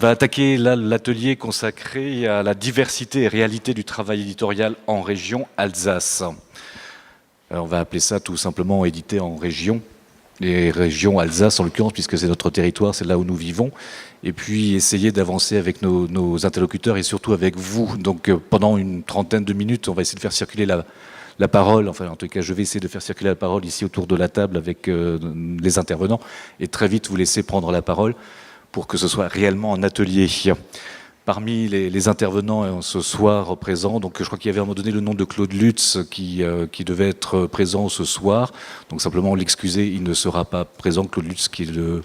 va attaquer là l'atelier consacré à la diversité et réalité du travail éditorial en région Alsace. Alors, on va appeler ça tout simplement édité en région, les régions Alsace en l'occurrence, puisque c'est notre territoire, c'est là où nous vivons, et puis essayer d'avancer avec nos interlocuteurs et surtout avec vous. Donc pendant une trentaine de minutes, on va essayer de faire circuler la parole, enfin en tout cas je vais essayer de faire circuler la parole ici autour de la table avec les intervenants, et très vite vous laisser prendre la parole pour que ce soit réellement un atelier. Parmi les intervenants ce soir présents, donc je crois qu'il y avait à un moment donné le nom de Claude Lutz qui devait être présent ce soir. Donc simplement l'excuser, il ne sera pas présent. Claude Lutz qui est le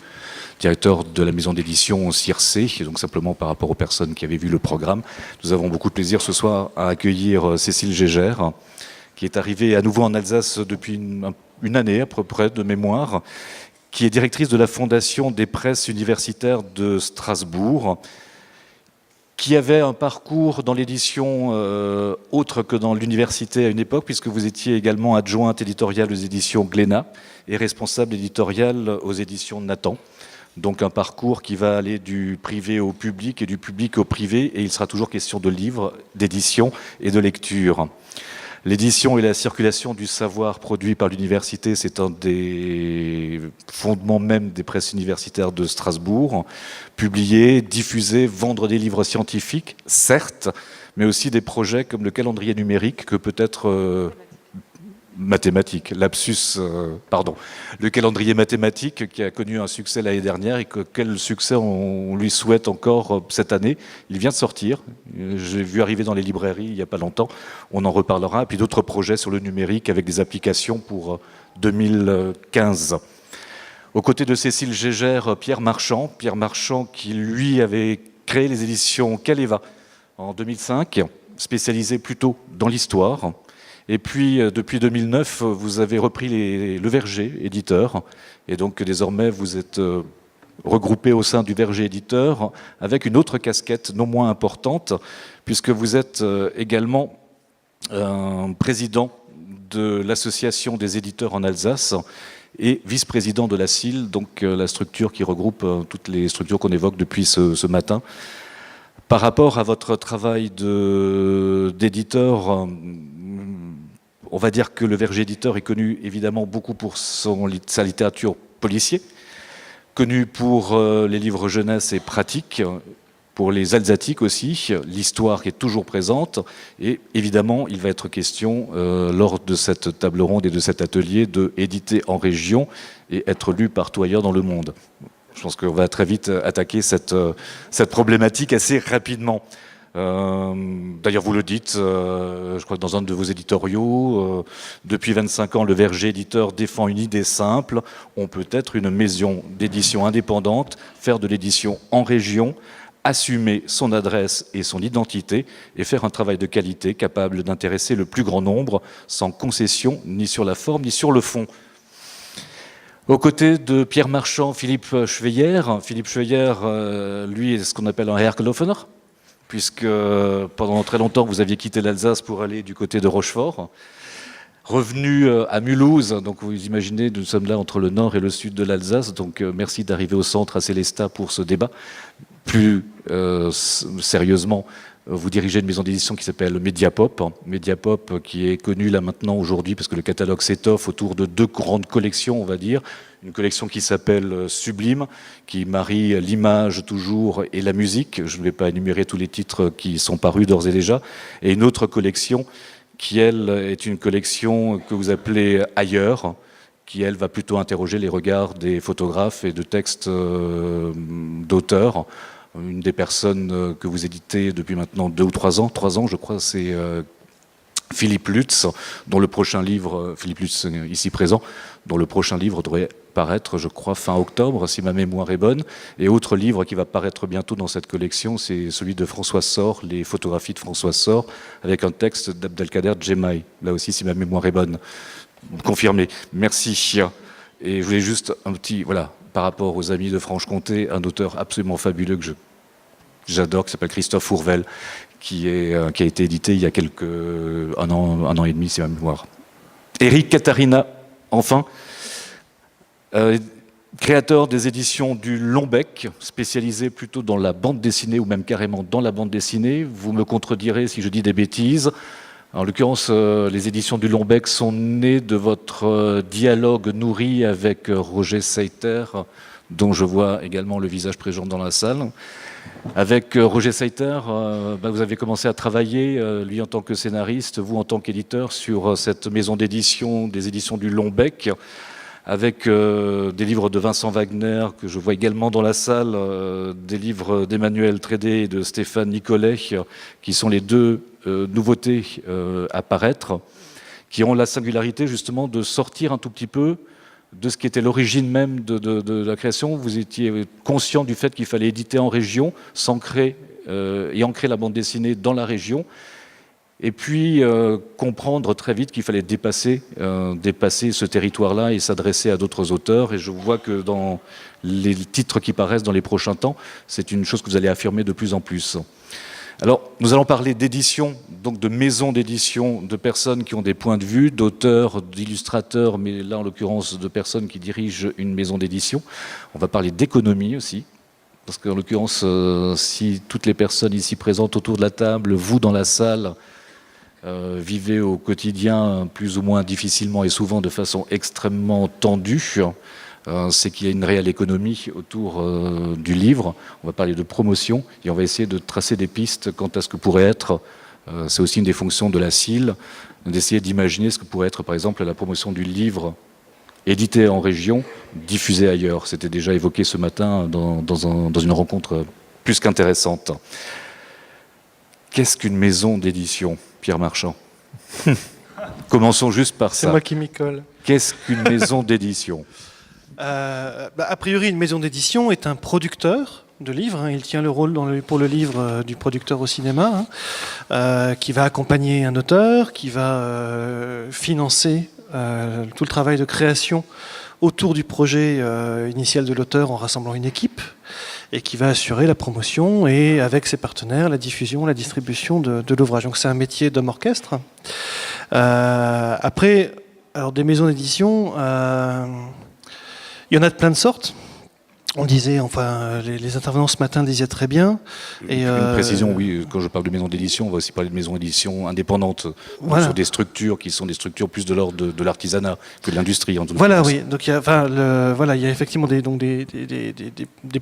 directeur de la maison d'édition Circé, donc simplement par rapport aux personnes qui avaient vu le programme. Nous avons beaucoup de plaisir ce soir à accueillir Cécile Gégère, qui est arrivée à nouveau en Alsace depuis une année à peu près de mémoire, qui est directrice de la Fondation des presses universitaires de Strasbourg, qui avait un parcours dans l'édition autre que dans l'université à une époque, puisque vous étiez également adjointe éditoriale aux éditions Glénat et responsable éditoriale aux éditions Nathan. Donc un parcours qui va aller du privé au public et du public au privé, et il sera toujours question de livres, d'édition et de lecture. L'édition et la circulation du savoir produit par l'université, c'est un des fondements même des presses universitaires de Strasbourg. Publier, diffuser, vendre des livres scientifiques, certes, mais aussi des projets comme le calendrier numérique que peut-être mathématique, lapsus, pardon. Le calendrier mathématique qui a connu un succès l'année dernière et quel succès on lui souhaite encore cette année. Il vient de sortir, j'ai vu arriver dans les librairies il n'y a pas longtemps, on en reparlera. Et puis d'autres projets sur le numérique avec des applications pour 2015. Aux côtés de Cécile Gégère, Pierre Marchand qui lui avait créé les éditions Caleva en 2005, spécialisé plutôt dans l'histoire. Et puis, depuis 2009, vous avez repris le Verger éditeur. Et donc, désormais, vous êtes regroupé au sein du Verger éditeur avec une autre casquette non moins importante, puisque vous êtes également président de l'Association des éditeurs en Alsace et vice-président de la CIL, donc la structure qui regroupe toutes les structures qu'on évoque depuis ce matin. Par rapport à votre travail d'éditeur, on va dire que le Verger éditeur est connu évidemment beaucoup pour sa littérature policier, connu pour les livres jeunesse et pratiques, pour les alsatiques aussi, l'histoire qui est toujours présente, et évidemment il va être question lors de cette table ronde et de cet atelier de éditer en région et être lu partout ailleurs dans le monde. Je pense qu'on va très vite attaquer cette problématique assez rapidement. D'ailleurs, vous le dites, je crois que dans un de vos éditoriaux, depuis 25 ans, le Verger éditeur défend une idée simple. On peut être une maison d'édition indépendante, faire de l'édition en région, assumer son adresse et son identité et faire un travail de qualité capable d'intéresser le plus grand nombre, sans concession ni sur la forme ni sur le fond. Aux côtés de Pierre Marchand, Philippe Schweyer. Philippe Schweyer, lui, est ce qu'on appelle un Hergelofener, puisque pendant très longtemps, vous aviez quitté l'Alsace pour aller du côté de Rochefort. Revenu à Mulhouse, donc vous imaginez, nous sommes là entre le nord et le sud de l'Alsace, donc merci d'arriver au centre à Célestat pour ce débat. Plus sérieusement, vous dirigez une maison d'édition qui s'appelle Mediapop. Mediapop qui est connue là maintenant aujourd'hui parce que le catalogue s'étoffe autour de deux grandes collections, on va dire. Une collection qui s'appelle Sublime, qui marie l'image toujours et la musique. Je ne vais pas énumérer tous les titres qui sont parus d'ores et déjà. Et une autre collection qui, elle, est une collection que vous appelez Ailleurs, qui, elle, va plutôt interroger les regards des photographes et de textes d'auteurs. Une des personnes que vous éditez depuis maintenant 2 ou 3 ans, 3 ans je crois, c'est Philippe Lutz, dont le prochain livre, Philippe Lutz ici présent, dont le prochain livre devrait paraître, je crois, fin octobre, si ma mémoire est bonne. Et autre livre qui va paraître bientôt dans cette collection, c'est celui de François Sor, les photographies de François Sor, avec un texte d'Abdelkader Djemaï, là aussi, si ma mémoire est bonne. Confirmé. Merci. Et je voulais juste un petit, voilà, par rapport aux amis de Franche-Comté, un auteur absolument fabuleux que j'adore, qui s'appelle Christophe Fourvel, qui a été édité il y a un an et demi, c'est ma mémoire. Éric Katharina, enfin, Créateur des éditions du Lombec, spécialisé plutôt dans la bande dessinée ou même carrément dans la bande dessinée. Vous me contredirez si je dis des bêtises. En l'occurrence, les éditions du Lombec sont nées de votre dialogue nourri avec Roger Seiter, dont je vois également le visage présent dans la salle. Avec Roger Seiter, vous avez commencé à travailler, lui en tant que scénariste, vous en tant qu'éditeur, sur cette maison d'édition, des éditions du Lombec, avec des livres de Vincent Wagner, que je vois également dans la salle, des livres d'Emmanuel Trédé et de Stéphane Nicolet, qui sont les deux nouveautés à paraître, qui ont la singularité justement de sortir un tout petit peu de ce qui était l'origine même de la création. Vous étiez conscient du fait qu'il fallait éditer en région, s'ancrer et ancrer la bande dessinée dans la région, et puis comprendre très vite qu'il fallait dépasser ce territoire-là et s'adresser à d'autres auteurs. Et je vois que dans les titres qui paraissent dans les prochains temps, c'est une chose que vous allez affirmer de plus en plus. Alors, nous allons parler d'édition, donc de maisons d'édition, de personnes qui ont des points de vue, d'auteurs, d'illustrateurs, mais là, en l'occurrence, de personnes qui dirigent une maison d'édition. On va parler d'économie aussi, parce qu'en l'occurrence, si toutes les personnes ici présentes autour de la table, vous dans la salle, vivez au quotidien plus ou moins difficilement et souvent de façon extrêmement tendue, c'est qu'il y a une réelle économie autour du livre. On va parler de promotion et on va essayer de tracer des pistes quant à ce que pourrait être, c'est aussi une des fonctions de la CIL, d'essayer d'imaginer ce que pourrait être par exemple la promotion du livre édité en région, diffusé ailleurs. C'était déjà évoqué ce matin dans une rencontre plus qu'intéressante. Qu'est-ce qu'une maison d'édition, Pierre Marchand? Commençons juste par ça. C'est moi qui m'y colle. Qu'est-ce qu'une maison d'édition? A priori, une maison d'édition est un producteur de livres. Il tient le rôle pour le livre du producteur au cinéma, qui va accompagner un auteur, qui va financer tout le travail de création autour du projet initial de l'auteur en rassemblant une équipe, et qui va assurer la promotion et, avec ses partenaires, la diffusion, la distribution de l'ouvrage. Donc c'est un métier d'homme orchestre. Après, alors des maisons d'édition... il y en a de plein de sortes. On disait, enfin, les intervenants ce matin disaient très bien. Et une précision, oui, quand je parle de maison d'édition, on va aussi parler de maison d'édition indépendante, voilà, sur des structures qui sont des structures plus de l'ordre de l'artisanat que de l'industrie. Voilà, oui. Donc il y a, il y a effectivement des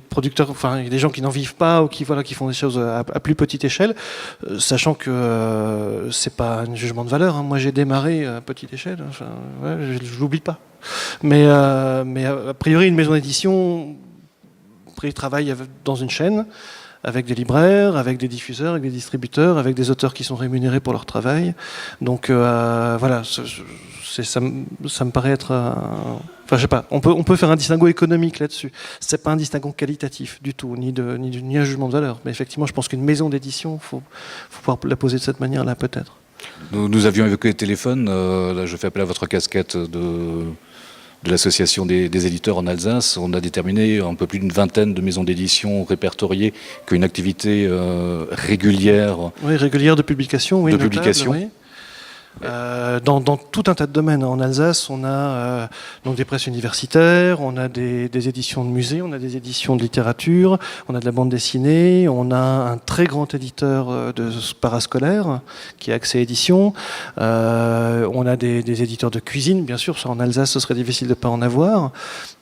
producteurs, enfin, des gens qui n'en vivent pas ou qui font des choses à plus petite échelle, sachant que c'est pas un jugement de valeur. Hein. Moi, j'ai démarré à petite échelle. Enfin, ouais, je l'oublie pas. Mais a priori, une maison d'édition travaille dans une chaîne avec des libraires, avec des diffuseurs, avec des distributeurs, avec des auteurs qui sont rémunérés pour leur travail. Donc voilà, ça me paraît être... Enfin, je sais pas, on peut faire un distinguo économique là-dessus. C'est pas un distinguo qualitatif du tout, ni un jugement de valeur. Mais effectivement, je pense qu'une maison d'édition, faut pouvoir la poser de cette manière-là, peut-être. Nous avions évoqué le téléphone. Là, je fais appel à votre casquette de l'association des éditeurs en Alsace. On a déterminé un peu plus d'une vingtaine de maisons d'édition répertoriées qui ont une activité régulière. Oui, régulière de publication. Oui, de notable, publication. Oui. Dans tout un tas de domaines. En Alsace, on a donc des presses universitaires, on a des éditions de musées, on a des éditions de littérature, on a de la bande dessinée, on a un très grand éditeur de parascolaire qui est Accès Édition, on a des éditeurs de cuisine, bien sûr, en Alsace ce serait difficile de ne pas en avoir,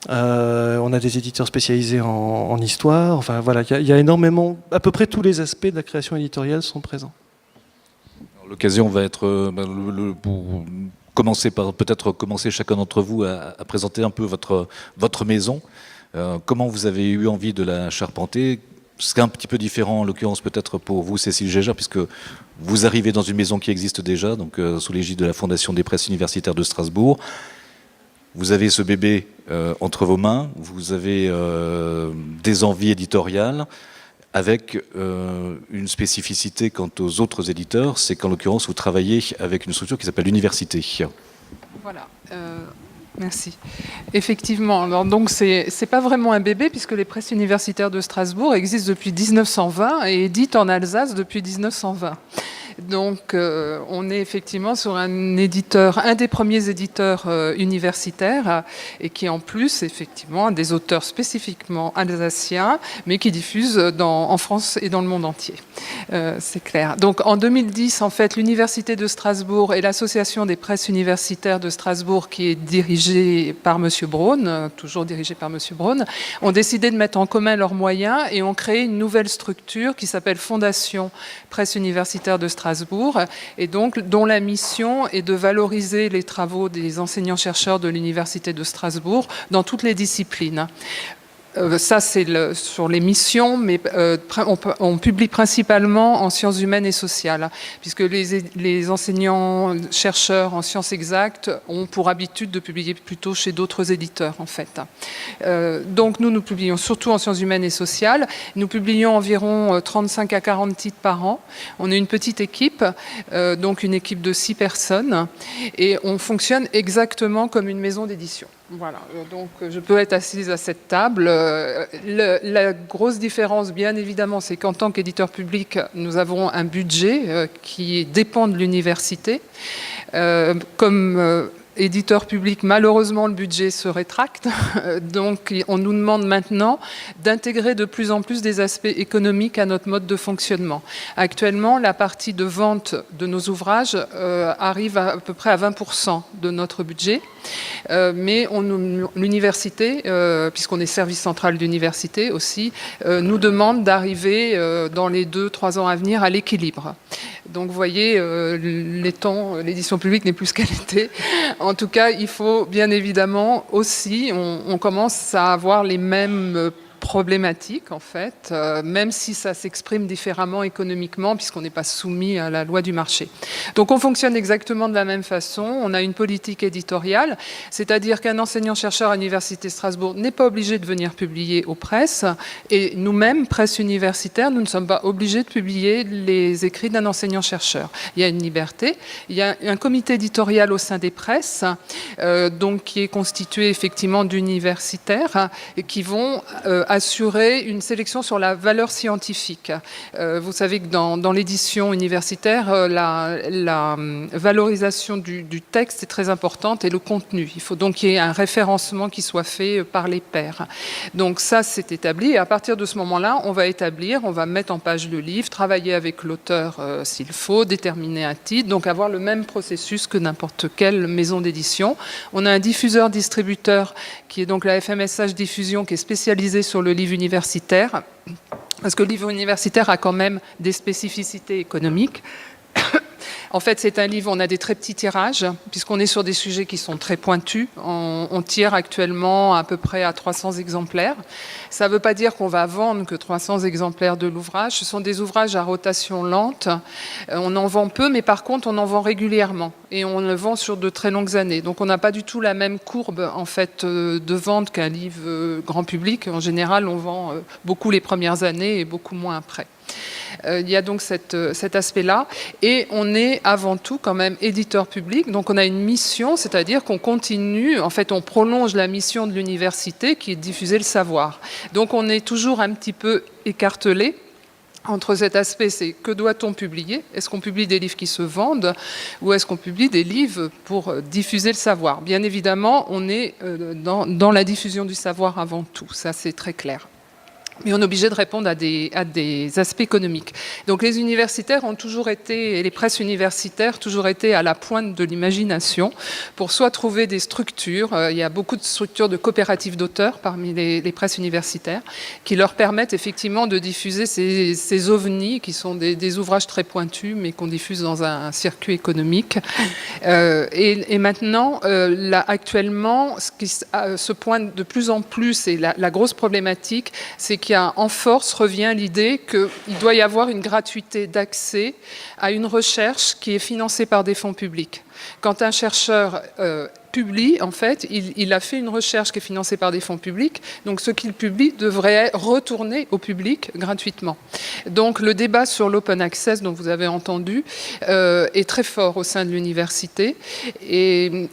on a des éditeurs spécialisés en histoire, enfin voilà, il y a énormément, à peu près tous les aspects de la création éditoriale sont présents. L'occasion va être, pour commencer par peut-être commencer chacun d'entre vous à présenter un peu votre maison. Comment vous avez eu envie de la charpenter? C'est un petit peu différent en l'occurrence peut-être pour vous, Cécile Gégère, puisque vous arrivez dans une maison qui existe déjà, donc sous l'égide de la Fondation des presses universitaires de Strasbourg. Vous avez ce bébé entre vos mains, vous avez des envies éditoriales, avec une spécificité quant aux autres éditeurs, c'est qu'en l'occurrence, vous travaillez avec une structure qui s'appelle l'université. Voilà, merci. Effectivement, alors donc c'est pas vraiment un bébé, puisque les presses universitaires de Strasbourg existent depuis 1920 et éditent en Alsace depuis 1920. Donc, on est effectivement sur un éditeur, un des premiers éditeurs universitaires, et qui en plus, effectivement, a des auteurs spécifiquement alsaciens, mais qui diffuse en France et dans le monde entier. C'est clair. Donc, en 2010, en fait, l'Université de Strasbourg et l'Association des presses universitaires de Strasbourg, qui est dirigée par M. Braun, toujours dirigée par M. Braun, ont décidé de mettre en commun leurs moyens et ont créé une nouvelle structure qui s'appelle Fondation Presse universitaire de Strasbourg, et donc dont la mission est de valoriser les travaux des enseignants-chercheurs de l'Université de Strasbourg dans toutes les disciplines. Ça, c'est sur les missions, mais on publie principalement en sciences humaines et sociales, puisque les enseignants-chercheurs en sciences exactes ont pour habitude de publier plutôt chez d'autres éditeurs, en fait. Donc, nous publions surtout en sciences humaines et sociales. Nous publions environ 35 à 40 titres par an. On est une petite équipe, donc une équipe de 6 personnes, et on fonctionne exactement comme une maison d'édition. Voilà, donc je peux être assise à cette table. La grosse différence, bien évidemment, c'est qu'en tant qu'éditeur public, nous avons un budget qui dépend de l'université. Comme éditeur public, malheureusement, le budget se rétracte. Donc, on nous demande maintenant d'intégrer de plus en plus des aspects économiques à notre mode de fonctionnement. Actuellement, la partie de vente de nos ouvrages arrive à peu près à 20% de notre budget. Mais l'université, puisqu'on est service central d'université aussi, nous demande d'arriver dans les 2-3 ans à venir à l'équilibre. Donc vous voyez, l'édition publique n'est plus ce qu'elle était. En tout cas, il faut bien évidemment aussi, on commence à avoir les mêmes problématique, en fait, même si ça s'exprime différemment économiquement, puisqu'on n'est pas soumis à la loi du marché. Donc on fonctionne exactement de la même façon. On a une politique éditoriale, c'est-à-dire qu'un enseignant-chercheur à l'Université de Strasbourg n'est pas obligé de venir publier aux presses, et nous-mêmes, presse universitaire, nous ne sommes pas obligés de publier les écrits d'un enseignant-chercheur. Il y a une liberté. Il y a un comité éditorial au sein des presses, donc qui est constitué effectivement d'universitaires, et qui vont assurer une sélection sur la valeur scientifique. Vous savez que dans l'édition universitaire, la valorisation du texte est très importante, et le contenu. Il faut donc qu'il y ait un référencement qui soit fait par les pairs. Donc ça, c'est établi, et à partir de ce moment-là, on va mettre en page le livre, travailler avec l'auteur s'il faut, déterminer un titre, donc avoir le même processus que n'importe quelle maison d'édition. On a un diffuseur-distributeur qui est donc la FMSH Diffusion, qui est spécialisée sur le livre universitaire, parce que le livre universitaire a quand même des spécificités économiques. En fait, c'est un livre, on a des très petits tirages, puisqu'on est sur des sujets qui sont très pointus. On tire actuellement à peu près à 300 exemplaires. Ça ne veut pas dire qu'on va vendre que 300 exemplaires de l'ouvrage. Ce sont des ouvrages à rotation lente. On en vend peu, mais par contre, on en vend régulièrement. Et on le vend sur de très longues années. Donc, on n'a pas du tout la même courbe, en fait, de vente qu'un livre grand public. En général, on vend beaucoup les premières années et beaucoup moins après. Il y a donc cet aspect-là, et on est avant tout quand même éditeur public, donc on a une mission, c'est-à-dire qu'on continue, en fait on prolonge la mission de l'université qui est de diffuser le savoir. Donc on est toujours un petit peu écartelé entre cet aspect, c'est que doit-on publier? Est-ce qu'on publie des livres qui se vendent, ou est-ce qu'on publie des livres pour diffuser le savoir? Bien évidemment, on est dans la diffusion du savoir avant tout, ça c'est très clair. Mais on est obligé de répondre à des aspects économiques. Donc les universitaires ont toujours été, et les presses universitaires, toujours été à la pointe de l'imagination pour soit trouver des structures, il y a beaucoup de structures de coopératives d'auteurs parmi les presses universitaires, qui leur permettent effectivement de diffuser ces ovnis, qui sont des ouvrages très pointus, mais qu'on diffuse dans un circuit économique. Et maintenant, là, actuellement, ce qui se pointe de plus en plus, et la grosse problématique, c'est qu'en force revient l'idée qu'il doit y avoir une gratuité d'accès à une recherche qui est financée par des fonds publics. Quand un chercheur publie, en fait, il a fait une recherche qui est financée par des fonds publics. Donc, ce qu'il publie devrait retourner au public gratuitement. Donc, le débat sur l'open access, dont vous avez entendu, est très fort au sein de l'université, et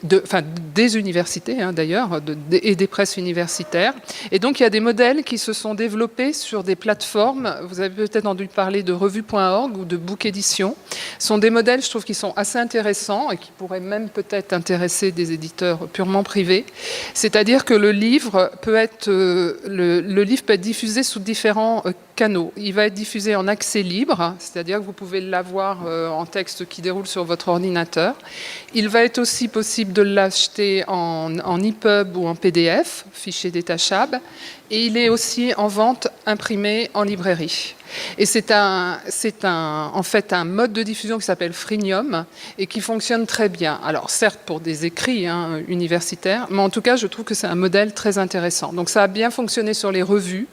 des universités, hein, d'ailleurs, et des presses universitaires. Et donc, il y a des modèles qui se sont développés sur des plateformes. Vous avez peut-être entendu parler de revue.org ou de Book Edition. Ce sont des modèles, je trouve, qui sont assez intéressants et qui pourraient même peut-être intéresser des éditeurs purement privés. C'est-à-dire que le livre peut être diffusé sous différents canaux. Il va être diffusé en accès libre, c'est-à-dire que vous pouvez l'avoir en texte qui déroule sur votre ordinateur. Il va être aussi possible de l'acheter en EPUB ou en PDF, fichier détachable. Et il est aussi en vente imprimée en librairie. Et c'est en fait un mode de diffusion qui s'appelle freemium et qui fonctionne très bien. Alors certes pour des écrits universitaires, mais en tout cas je trouve que c'est un modèle très intéressant. Donc ça a bien fonctionné sur les revues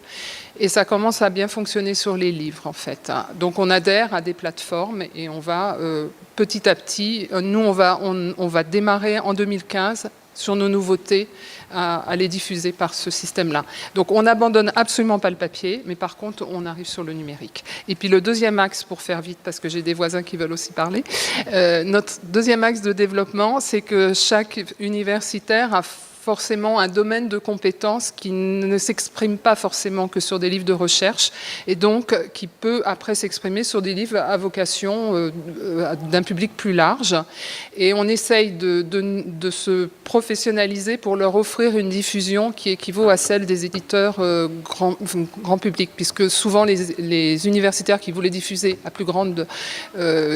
et ça commence à bien fonctionner sur les livres en fait. Donc on adhère à des plateformes et on va petit à petit, nous on va démarrer en 2015 sur nos nouveautés à les diffuser par ce système-là. Donc on n'abandonne absolument pas le papier, mais par contre on arrive sur le numérique. Et puis le deuxième axe, pour faire vite, parce que j'ai des voisins qui veulent aussi parler, notre deuxième axe de développement, c'est que chaque universitaire a forcément un domaine de compétences qui ne s'exprime pas forcément que sur des livres de recherche et donc qui peut après s'exprimer sur des livres à vocation d'un public plus large. Et on essaye de se professionnaliser pour leur offrir une diffusion qui équivaut à celle des éditeurs grand public, puisque souvent les universitaires qui voulaient diffuser à plus grande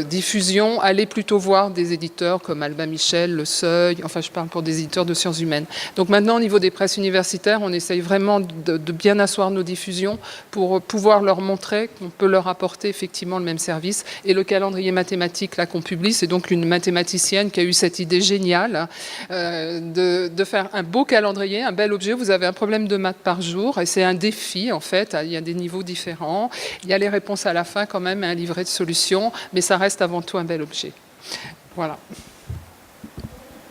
diffusion allaient plutôt voir des éditeurs comme Albin Michel, Le Seuil, enfin je parle pour des éditeurs de sciences humaines. Donc maintenant, au niveau des presses universitaires, on essaye vraiment de bien asseoir nos diffusions pour pouvoir leur montrer qu'on peut leur apporter effectivement le même service. Et le calendrier mathématique là qu'on publie, c'est donc une mathématicienne qui a eu cette idée géniale de faire un beau calendrier, un bel objet. Vous avez un problème de maths par jour et c'est un défi en fait. Il y a des niveaux différents. Il y a les réponses à la fin quand même, un livret de solutions, mais ça reste avant tout un bel objet. Voilà.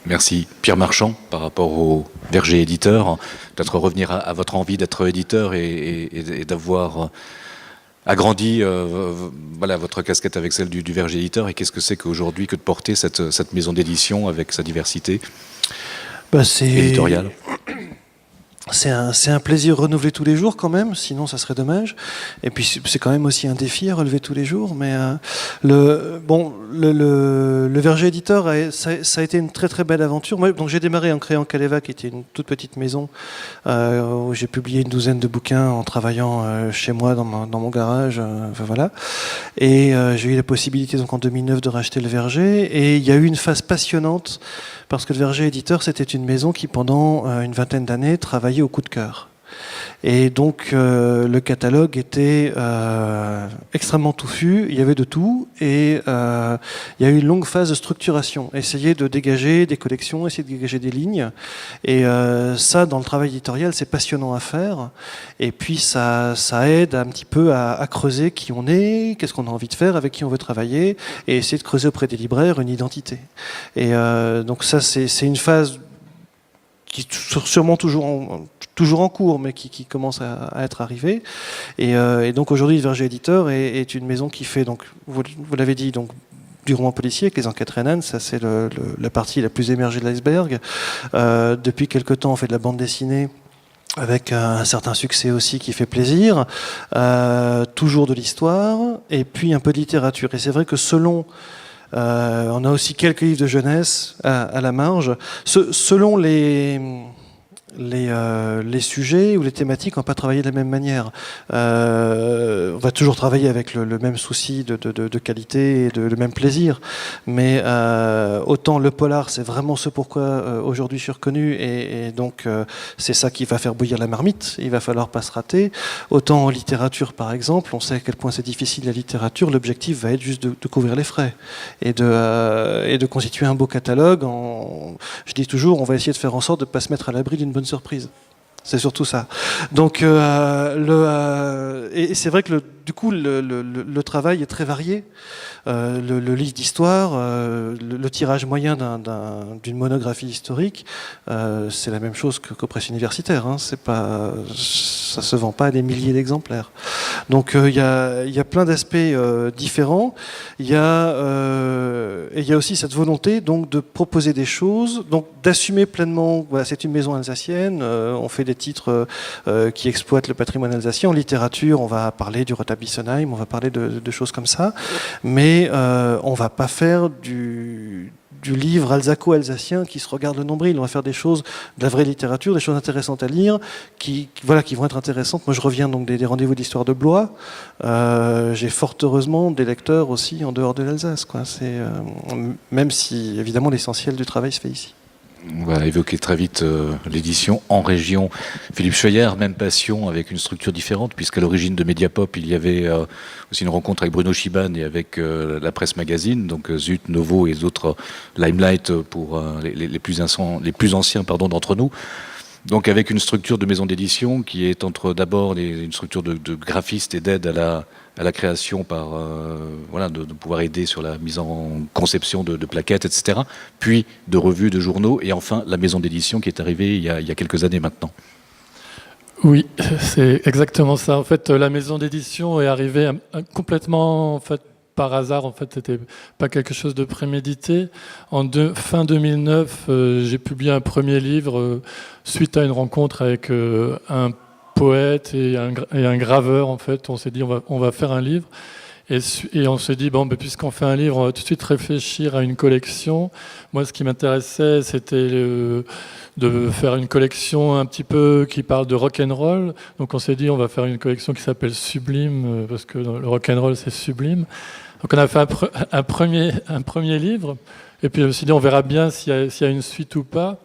Merci. Pierre Marchand, par rapport au Verger éditeur, peut-être revenir à votre envie d'être éditeur et d'avoir agrandi votre casquette avec celle du Verger éditeur, et qu'est-ce que c'est qu'aujourd'hui que de porter cette maison d'édition avec sa diversité éditoriale? C'est un plaisir renouvelé tous les jours quand même, sinon ça serait dommage. Et puis c'est quand même aussi un défi à relever tous les jours. Mais le Verger éditeur, ça a été une très très belle aventure. Moi, donc j'ai démarré en créant Caléva, qui était une toute petite maison où j'ai publié une douzaine de bouquins en travaillant chez moi dans mon garage. Voilà. Et j'ai eu la possibilité donc en 2009 de racheter le Verger. Et il y a eu une phase passionnante parce que le Verger éditeur, c'était une maison qui pendant une vingtaine d'années travaillait au coup de cœur. Et donc le catalogue était extrêmement touffu, il y avait de tout, et il y a eu une longue phase de structuration, essayer de dégager des collections, essayer de dégager des lignes, et ça dans le travail éditorial c'est passionnant à faire, et puis ça aide un petit peu à creuser qui on est, qu'est-ce qu'on a envie de faire, avec qui on veut travailler, et essayer de creuser auprès des libraires une identité. Et donc ça c'est une phase qui est sûrement toujours en cours, mais qui commence à être arrivée. Et donc aujourd'hui, le Verger éditeur est une maison qui fait, donc, vous l'avez dit, donc, du roman policier avec les enquêtes Renan, ça c'est la partie la plus émergée de l'iceberg. Depuis quelque temps, on fait de la bande dessinée avec un certain succès aussi qui fait plaisir, toujours de l'histoire, et puis un peu de littérature. Et c'est vrai que selon... on a aussi quelques livres de jeunesse à la marge. Selon les sujets ou les thématiques, on ne va pas travailler de la même manière. On va toujours travailler avec le même souci de qualité et le même plaisir. Mais autant le polar, c'est vraiment ce pourquoi aujourd'hui je suis reconnu, et donc c'est ça qui va faire bouillir la marmite. Il va falloir pas se rater. Autant en littérature, par exemple, on sait à quel point c'est difficile la littérature. L'objectif va être juste de couvrir les frais et de constituer un beau catalogue. Je dis toujours, on va essayer de faire en sorte de ne pas se mettre à l'abri d'une bonne surprise. C'est surtout ça. Donc, et c'est vrai que du coup, le travail est très varié. Le livre d'histoire, le tirage moyen d'une monographie historique, c'est la même chose qu'aux presses universitaires. Hein. C'est pas, ça se vend pas à des milliers d'exemplaires. Donc, il y a plein d'aspects différents. Il y a aussi cette volonté donc de proposer des choses, donc d'assumer pleinement. Voilà, c'est une maison alsacienne. On fait des titres qui exploitent le patrimoine alsacien. En littérature, on va parler du Rotta Bissonheim, on va parler de choses comme ça, mais on va pas faire du livre alsaco-alsacien qui se regarde le nombril. On va faire des choses, de la vraie littérature, des choses intéressantes à lire, qui vont être intéressantes. Moi, je reviens donc des rendez-vous d'histoire de Blois. J'ai fort heureusement des lecteurs aussi en dehors de l'Alsace, quoi. Même si, évidemment, l'essentiel du travail se fait ici. On va évoquer très vite l'édition en région. Philippe Scheuer, même passion, avec une structure différente, puisqu'à l'origine de Mediapop, il y avait aussi une rencontre avec Bruno Schiban et avec la presse magazine, donc Zut, Novo et d'autres Limelight pour les plus anciens d'entre nous. Donc avec une structure de maison d'édition qui est entre d'abord une structure de graphiste et d'aide à la création par de pouvoir aider sur la mise en conception de plaquettes, etc. Puis de revues, de journaux, et enfin la maison d'édition qui est arrivée il y a quelques années maintenant. Oui, c'est exactement ça. En fait, la maison d'édition est arrivée complètement par hasard. En fait, c'était pas quelque chose de prémédité. Fin 2009, j'ai publié un premier livre suite à une rencontre avec un poète et un graveur. En fait, on s'est dit on va faire un livre. Et on s'est dit, puisqu'on fait un livre, on va tout de suite réfléchir à une collection. Moi, ce qui m'intéressait, c'était de faire une collection un petit peu qui parle de rock'n'roll. Donc on s'est dit, on va faire une collection qui s'appelle Sublime, parce que le rock'n'roll, c'est sublime. Donc on a fait un premier livre. Et puis je me suis dit, on verra bien s'il y a une suite ou pas.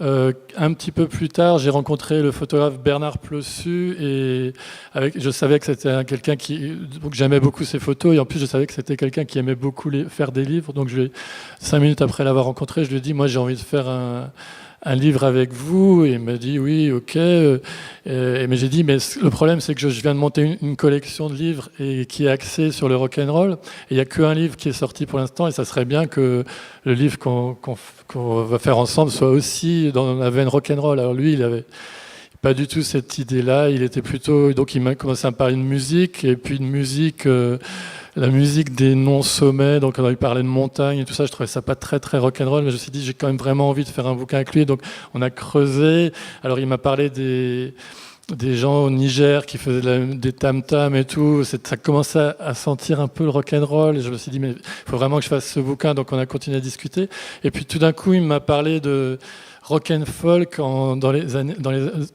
Un petit peu plus tard, j'ai rencontré le photographe Bernard Plossu et je savais que c'était quelqu'un donc j'aimais beaucoup ses photos et en plus je savais que c'était quelqu'un qui aimait beaucoup faire des livres. Donc 5 minutes après l'avoir rencontré, je lui ai dit, moi j'ai envie de faire un livre avec vous, et il m'a dit oui, ok. Mais j'ai dit, mais le problème c'est que je viens de monter une collection de livres et qui est axée sur le rock'n'roll, et il n'y a qu'un livre qui est sorti pour l'instant, et ça serait bien que le livre qu'on va faire ensemble soit aussi dans la veine rock'n'roll. Alors lui, il avait pas du tout cette idée-là, il était plutôt... Donc il m'a commencé à me parler de musique, et puis de musique... la musique des non-sommets, donc on a parlé de montagne et tout ça, je trouvais ça pas très très rock'n'roll, mais je me suis dit j'ai quand même vraiment envie de faire un bouquin avec lui, donc on a creusé. Alors il m'a parlé des gens au Niger qui faisaient des tam-tams et tout, ça commençait à sentir un peu le rock'n'roll, et je me suis dit mais il faut vraiment que je fasse ce bouquin, donc on a continué à discuter. Et puis tout d'un coup il m'a parlé de rock'n'folk dans les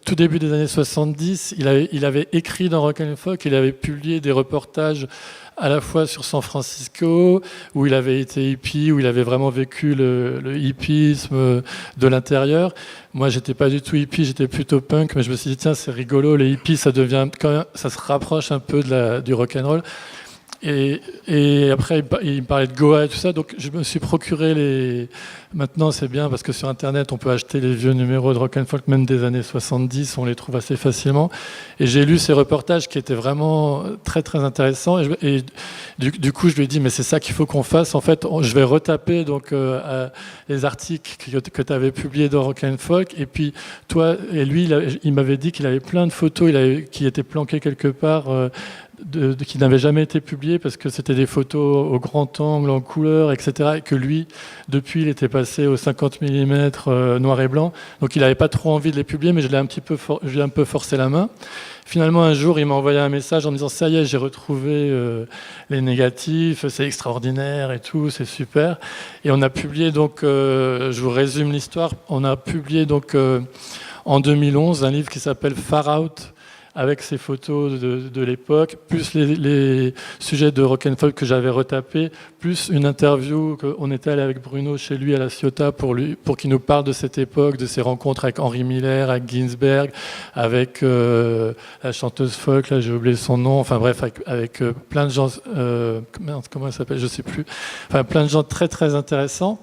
tout début des années 70. Il avait écrit dans rock'n'folk, il avait publié des reportages à la fois sur San Francisco, où il avait été hippie, où il avait vraiment vécu le hippisme de l'intérieur. Moi, j'étais pas du tout hippie, j'étais plutôt punk, mais je me suis dit, tiens, c'est rigolo, les hippies, ça devient quand même, ça se rapproche un peu du rock'n'roll. Et après, il me parlait de Goa et tout ça, donc je me suis procuré Maintenant, c'est bien parce que sur Internet, on peut acheter les vieux numéros de rock'n'folk, même des années 70, on les trouve assez facilement. Et j'ai lu ces reportages qui étaient vraiment très très intéressants. Et du coup, je lui ai dit, mais c'est ça qu'il faut qu'on fasse. En fait, je vais retaper donc les articles que tu avais publiés dans rock'n'folk. Et puis toi et lui, il m'avait dit qu'il avait plein de photos, qui étaient planquées quelque part. Qui n'avaient jamais été publiées parce que c'était des photos au grand angle, en couleur, etc. Et que lui, depuis, il était passé au 50 mm noir et blanc. Donc il n'avait pas trop envie de les publier, mais je l'ai un peu forcé la main. Finalement, un jour, il m'a envoyé un message en me disant « Ça y est, j'ai retrouvé les négatifs, c'est extraordinaire et tout, c'est super. » Et on a publié, donc, je vous résume l'histoire, on a publié donc en 2011 un livre qui s'appelle « Far Out », avec ces photos de l'époque, plus les sujets de rock'n'folk que j'avais retapés, plus une interview qu'on était allé avec Bruno chez lui à la Ciotat pour qu'il nous parle de cette époque, de ses rencontres avec Henri Miller, avec Ginsberg, avec la chanteuse folk, là j'ai oublié son nom, enfin bref, avec plein de gens, comment elle s'appelle, je sais plus, enfin plein de gens très très intéressants.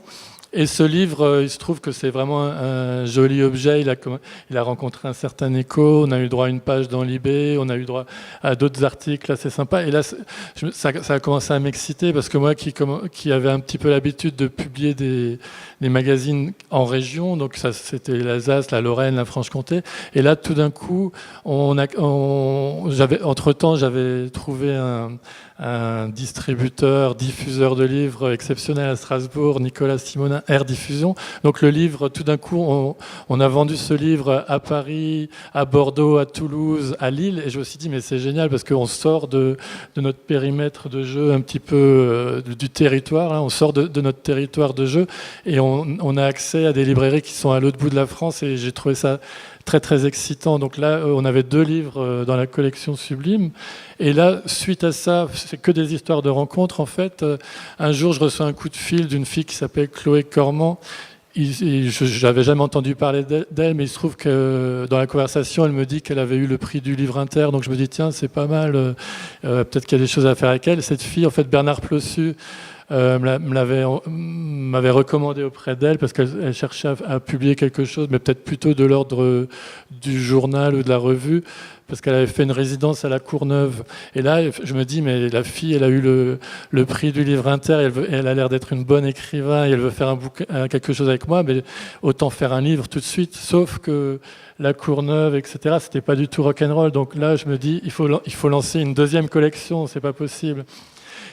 Et ce livre, il se trouve que c'est vraiment un joli objet. Il a rencontré un certain écho. On a eu droit à une page dans Libé. On a eu droit à d'autres articles assez sympas. Et là, ça a commencé à m'exciter parce que moi, qui avait un petit peu l'habitude de publier des magazines en région, donc ça, c'était l'Alsace, la Lorraine, la Franche-Comté. Et là, tout d'un coup, entre-temps, j'avais trouvé un distributeur, diffuseur de livres exceptionnel à Strasbourg, Nicolas Simonin, Air Diffusion. Donc le livre, tout d'un coup, on a vendu ce livre à Paris, à Bordeaux, à Toulouse, à Lille, et je me suis dit, mais c'est génial, parce qu'on sort de notre périmètre de jeu, un petit peu du territoire, hein, on sort de notre territoire de jeu, et on a accès à des librairies qui sont à l'autre bout de la France, et j'ai trouvé ça très très excitant. Donc là, on avait 2 livres dans la collection Sublime. Et là, suite à ça, c'est que des histoires de rencontres en fait. Un jour, je reçois un coup de fil d'une fille qui s'appelle Chloé Cormand. Je n'avais jamais entendu parler d'elle, mais il se trouve que dans la conversation, elle me dit qu'elle avait eu le prix du livre inter. Donc je me dis, tiens, c'est pas mal, peut-être qu'il y a des choses à faire avec elle. Cette fille, en fait, Bernard Plossu, m'avait recommandé auprès d'elle parce qu'elle cherchait à publier quelque chose, mais peut-être plutôt de l'ordre du journal ou de la revue, parce qu'elle avait fait une résidence à la Courneuve. Et là, je me dis, mais la fille, elle a eu le prix du livre inter, elle a l'air d'être une bonne écrivain, et elle veut faire quelque chose avec moi, mais autant faire un livre tout de suite, sauf que la Courneuve, etc., c'était pas du tout rock'n'roll. Donc là, je me dis, il faut lancer une 2e collection, c'est pas possible.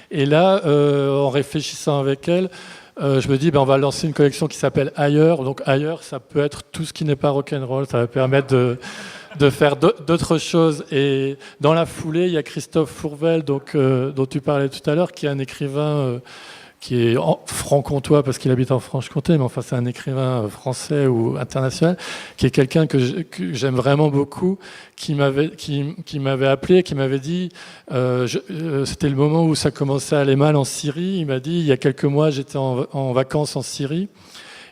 Et là, en réfléchissant avec elle, je me dis, on va lancer une collection qui s'appelle Ailleurs. Donc Ailleurs, ça peut être tout ce qui n'est pas rock'n'roll. Ça va permettre de faire d'autres choses. Et dans la foulée, il y a Christophe Fourvel, dont tu parlais tout à l'heure, qui est un écrivain qui est franc-comtois parce qu'il habite en Franche-Comté, mais enfin c'est un écrivain français ou international, qui est quelqu'un que j'aime vraiment beaucoup, qui m'avait appelé, qui m'avait dit, c'était le moment où ça commençait à aller mal en Syrie, il m'a dit, il y a quelques mois j'étais en vacances en Syrie,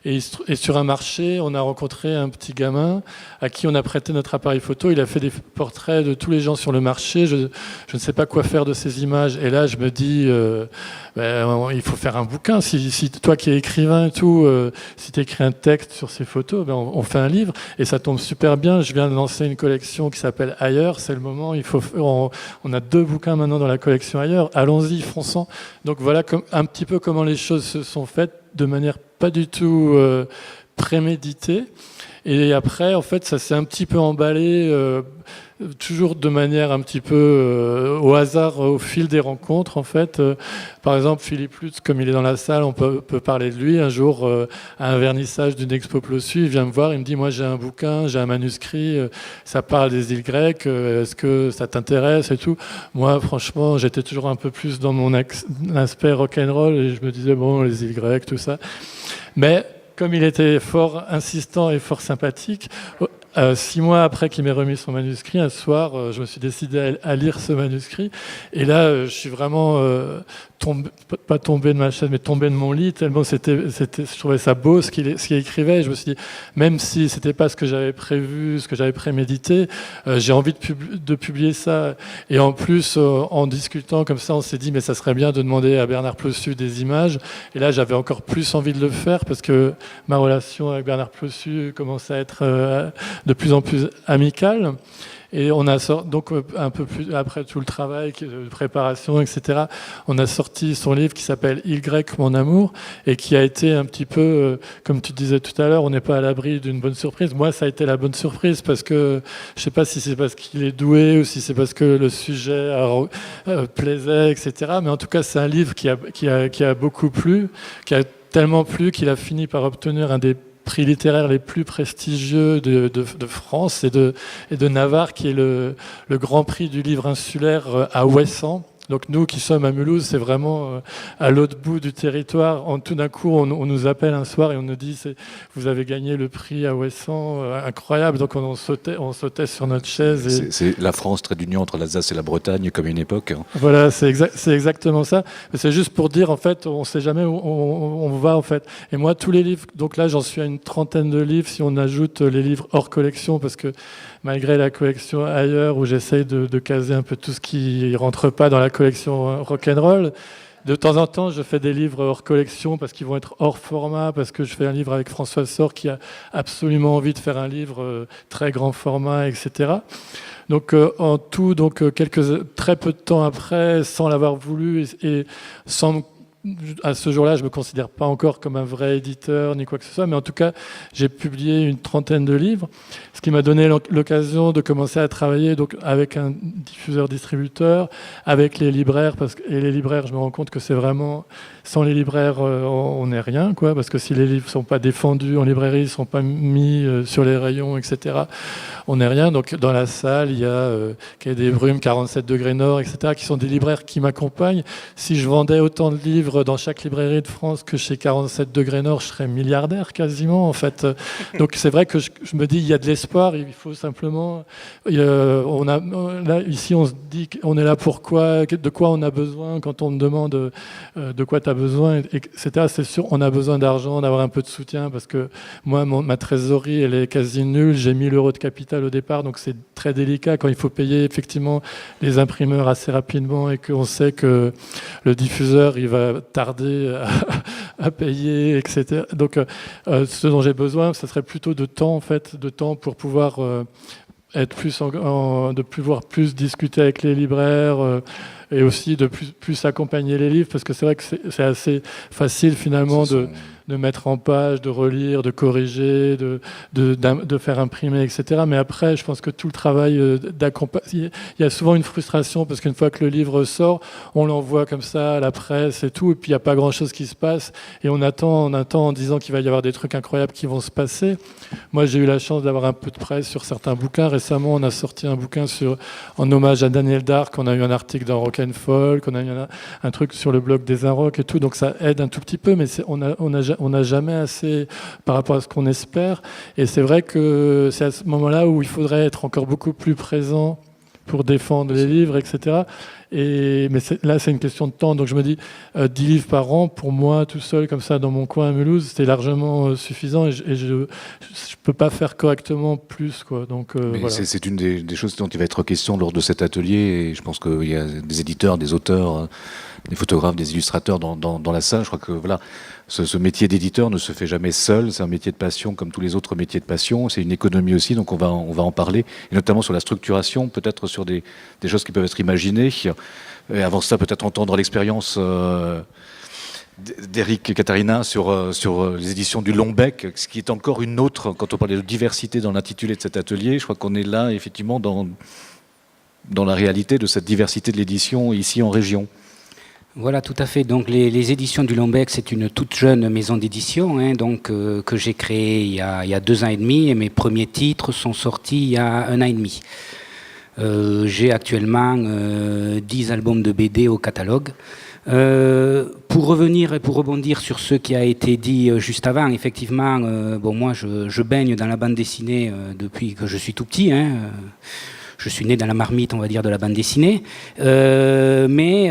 et sur un marché, on a rencontré un petit gamin à qui on a prêté notre appareil photo. Il a fait des portraits de tous les gens sur le marché. Je ne sais pas quoi faire de ces images. Et là, je me dis, il faut faire un bouquin. Si toi qui es écrivain et tout, si tu écris un texte sur ces photos, on fait un livre. Et ça tombe super bien. Je viens de lancer une collection qui s'appelle Ailleurs. C'est le moment. On a 2 bouquins maintenant dans la collection Ailleurs. Allons-y, fonçons. Donc voilà un petit peu comment les choses se sont faites de manière pas du tout préméditée. Et après, en fait, ça s'est un petit peu emballé, toujours de manière un petit peu au hasard, au fil des rencontres, en fait. Par exemple, Philippe Lutz, comme il est dans la salle, on peut parler de lui. Un jour, à un vernissage d'une expo Plossu, il vient me voir, il me dit, moi j'ai un bouquin, j'ai un manuscrit, ça parle des îles grecques, est-ce que ça t'intéresse et tout. Moi, franchement, j'étais toujours un peu plus dans mon aspect rock'n'roll, et je me disais, bon, les îles grecques, tout ça. Mais comme il était fort insistant et fort sympathique, 6 mois après qu'il m'ait remis son manuscrit, un soir, je me suis décidé à lire ce manuscrit. Et là, je suis vraiment pas tombé de ma chaise, mais tombé de mon lit, tellement je trouvais ça beau ce qu'il écrivait. Et je me suis dit, même si c'était pas ce que j'avais prévu, ce que j'avais prémédité, j'ai envie de publier ça. Et en plus, en discutant comme ça, on s'est dit, mais ça serait bien de demander à Bernard Plossu des images. Et là, j'avais encore plus envie de le faire parce que ma relation avec Bernard Plossu commençait à être de plus en plus amicale. Et on a donc un peu plus après tout le travail de préparation, etc. On a sorti son livre qui s'appelle Île grecque, mon amour, et qui a été un petit peu, comme tu disais tout à l'heure, on n'est pas à l'abri d'une bonne surprise. Moi, ça a été la bonne surprise parce que je sais pas si c'est parce qu'il est doué ou si c'est parce que le sujet plaisait, etc. Mais en tout cas, c'est un livre qui a beaucoup plu, qui a tellement plu qu'il a fini par obtenir un des prix littéraires les plus prestigieux de France et de Navarre, qui est le Grand Prix du livre insulaire à Ouessant. Donc nous qui sommes à Mulhouse, c'est vraiment à l'autre bout du territoire. Tout d'un coup, on nous appelle un soir et on nous dit vous avez gagné le prix à Ouessant, incroyable. Donc on sautait sur notre chaise. C'est la France, trait d'union entre l'Alsace et la Bretagne, comme une époque. Voilà, c'est exactement ça. Mais c'est juste pour dire, en fait, on ne sait jamais où on va, en fait. Et moi, tous les livres, donc là, j'en suis à une 30aine de livres, si on ajoute les livres hors collection, parce que malgré la collection Ailleurs, où j'essaye de caser un peu tout ce qui ne rentre pas dans la collection rock'n'roll, De temps en temps, je fais des livres hors collection parce qu'ils vont être hors format, parce que je fais un livre avec François Sor qui a absolument envie de faire un livre très grand format, etc. Donc en tout, très peu de temps après, sans l'avoir voulu et sans à ce jour-là, je ne me considère pas encore comme un vrai éditeur ni quoi que ce soit, mais en tout cas, j'ai publié une trentaine de livres, ce qui m'a donné l'occasion de commencer à travailler donc, avec un diffuseur-distributeur, avec les libraires, et les libraires, je me rends compte que c'est vraiment... Sans les libraires, on n'est rien, quoi, parce que si les livres ne sont pas défendus en librairie, ne sont pas mis sur les rayons, etc., on n'est rien. Donc dans la salle, il y a Quai des Brumes, 47 degrés Nord, etc., qui sont des libraires qui m'accompagnent. Si je vendais autant de livres dans chaque librairie de France que chez 47 degrés Nord, je serais milliardaire quasiment, en fait. Donc c'est vrai que je me dis, il y a de l'espoir, il faut simplement... là, ici, on se dit qu'on est là pour quoi, de quoi on a besoin quand on me demande de quoi tu as besoin, etc. C'est sûr, on a besoin d'argent, d'avoir un peu de soutien, parce que moi, ma trésorerie, elle est quasi nulle. J'ai 1000 € de capital au départ, donc c'est très délicat quand il faut payer effectivement les imprimeurs assez rapidement et qu'on sait que le diffuseur, il va tarder à payer, etc. Donc, ce dont j'ai besoin, ce serait plutôt de temps, en fait, de temps pour pouvoir être de pouvoir plus discuter avec les libraires, et aussi de plus accompagner les livres, parce que c'est vrai que c'est assez facile finalement de mettre en page, de relire, de corriger, de faire imprimer, etc. Mais après, je pense que tout le travail d'accompagner... Il y a souvent une frustration, parce qu'une fois que le livre sort, on l'envoie comme ça à la presse et tout, et puis il n'y a pas grand-chose qui se passe, et on attend en disant qu'il va y avoir des trucs incroyables qui vont se passer. Moi, j'ai eu la chance d'avoir un peu de presse sur certains bouquins. Récemment, on a sorti un bouquin en hommage à Daniel Darc, on a eu un article dans Rock and Folk, on a eu un truc sur le blog des Inrocks et tout, donc ça aide un tout petit peu, mais on n'a jamais assez par rapport à ce qu'on espère. Et c'est vrai que c'est à ce moment-là où il faudrait être encore beaucoup plus présent pour défendre les livres, etc. Mais là, c'est une question de temps. Donc je me dis, 10 livres par an, pour moi, tout seul, comme ça, dans mon coin à Mulhouse, c'était largement suffisant. Et je ne peux pas faire correctement plus, quoi. Donc, voilà. C'est une des choses dont il va être question lors de cet atelier. Et je pense qu'il y a des éditeurs, des auteurs, des photographes, des illustrateurs dans la salle. Je crois que voilà, ce métier d'éditeur ne se fait jamais seul. C'est un métier de passion comme tous les autres métiers de passion. C'est une économie aussi, donc on va en parler. Et notamment sur la structuration, peut-être sur des choses qui peuvent être imaginées. Et avant ça, peut-être entendre l'expérience d'Éric et Katharina sur les éditions du Lombec, ce qui est encore une autre, quand on parlait de diversité dans l'intitulé de cet atelier, je crois qu'on est là effectivement dans la réalité de cette diversité de l'édition ici en région. Voilà, tout à fait. Donc les éditions du Lombec, c'est une toute jeune maison d'édition, que j'ai créée il y a 2 ans et demi, et mes premiers titres sont sortis il y a 1 an et demi. J'ai actuellement 10 albums de BD au catalogue. Pour revenir et pour rebondir sur ce qui a été dit juste avant, effectivement, moi je baigne dans la bande dessinée depuis que je suis tout petit. Je suis né dans la marmite, on va dire, de la bande dessinée. Mais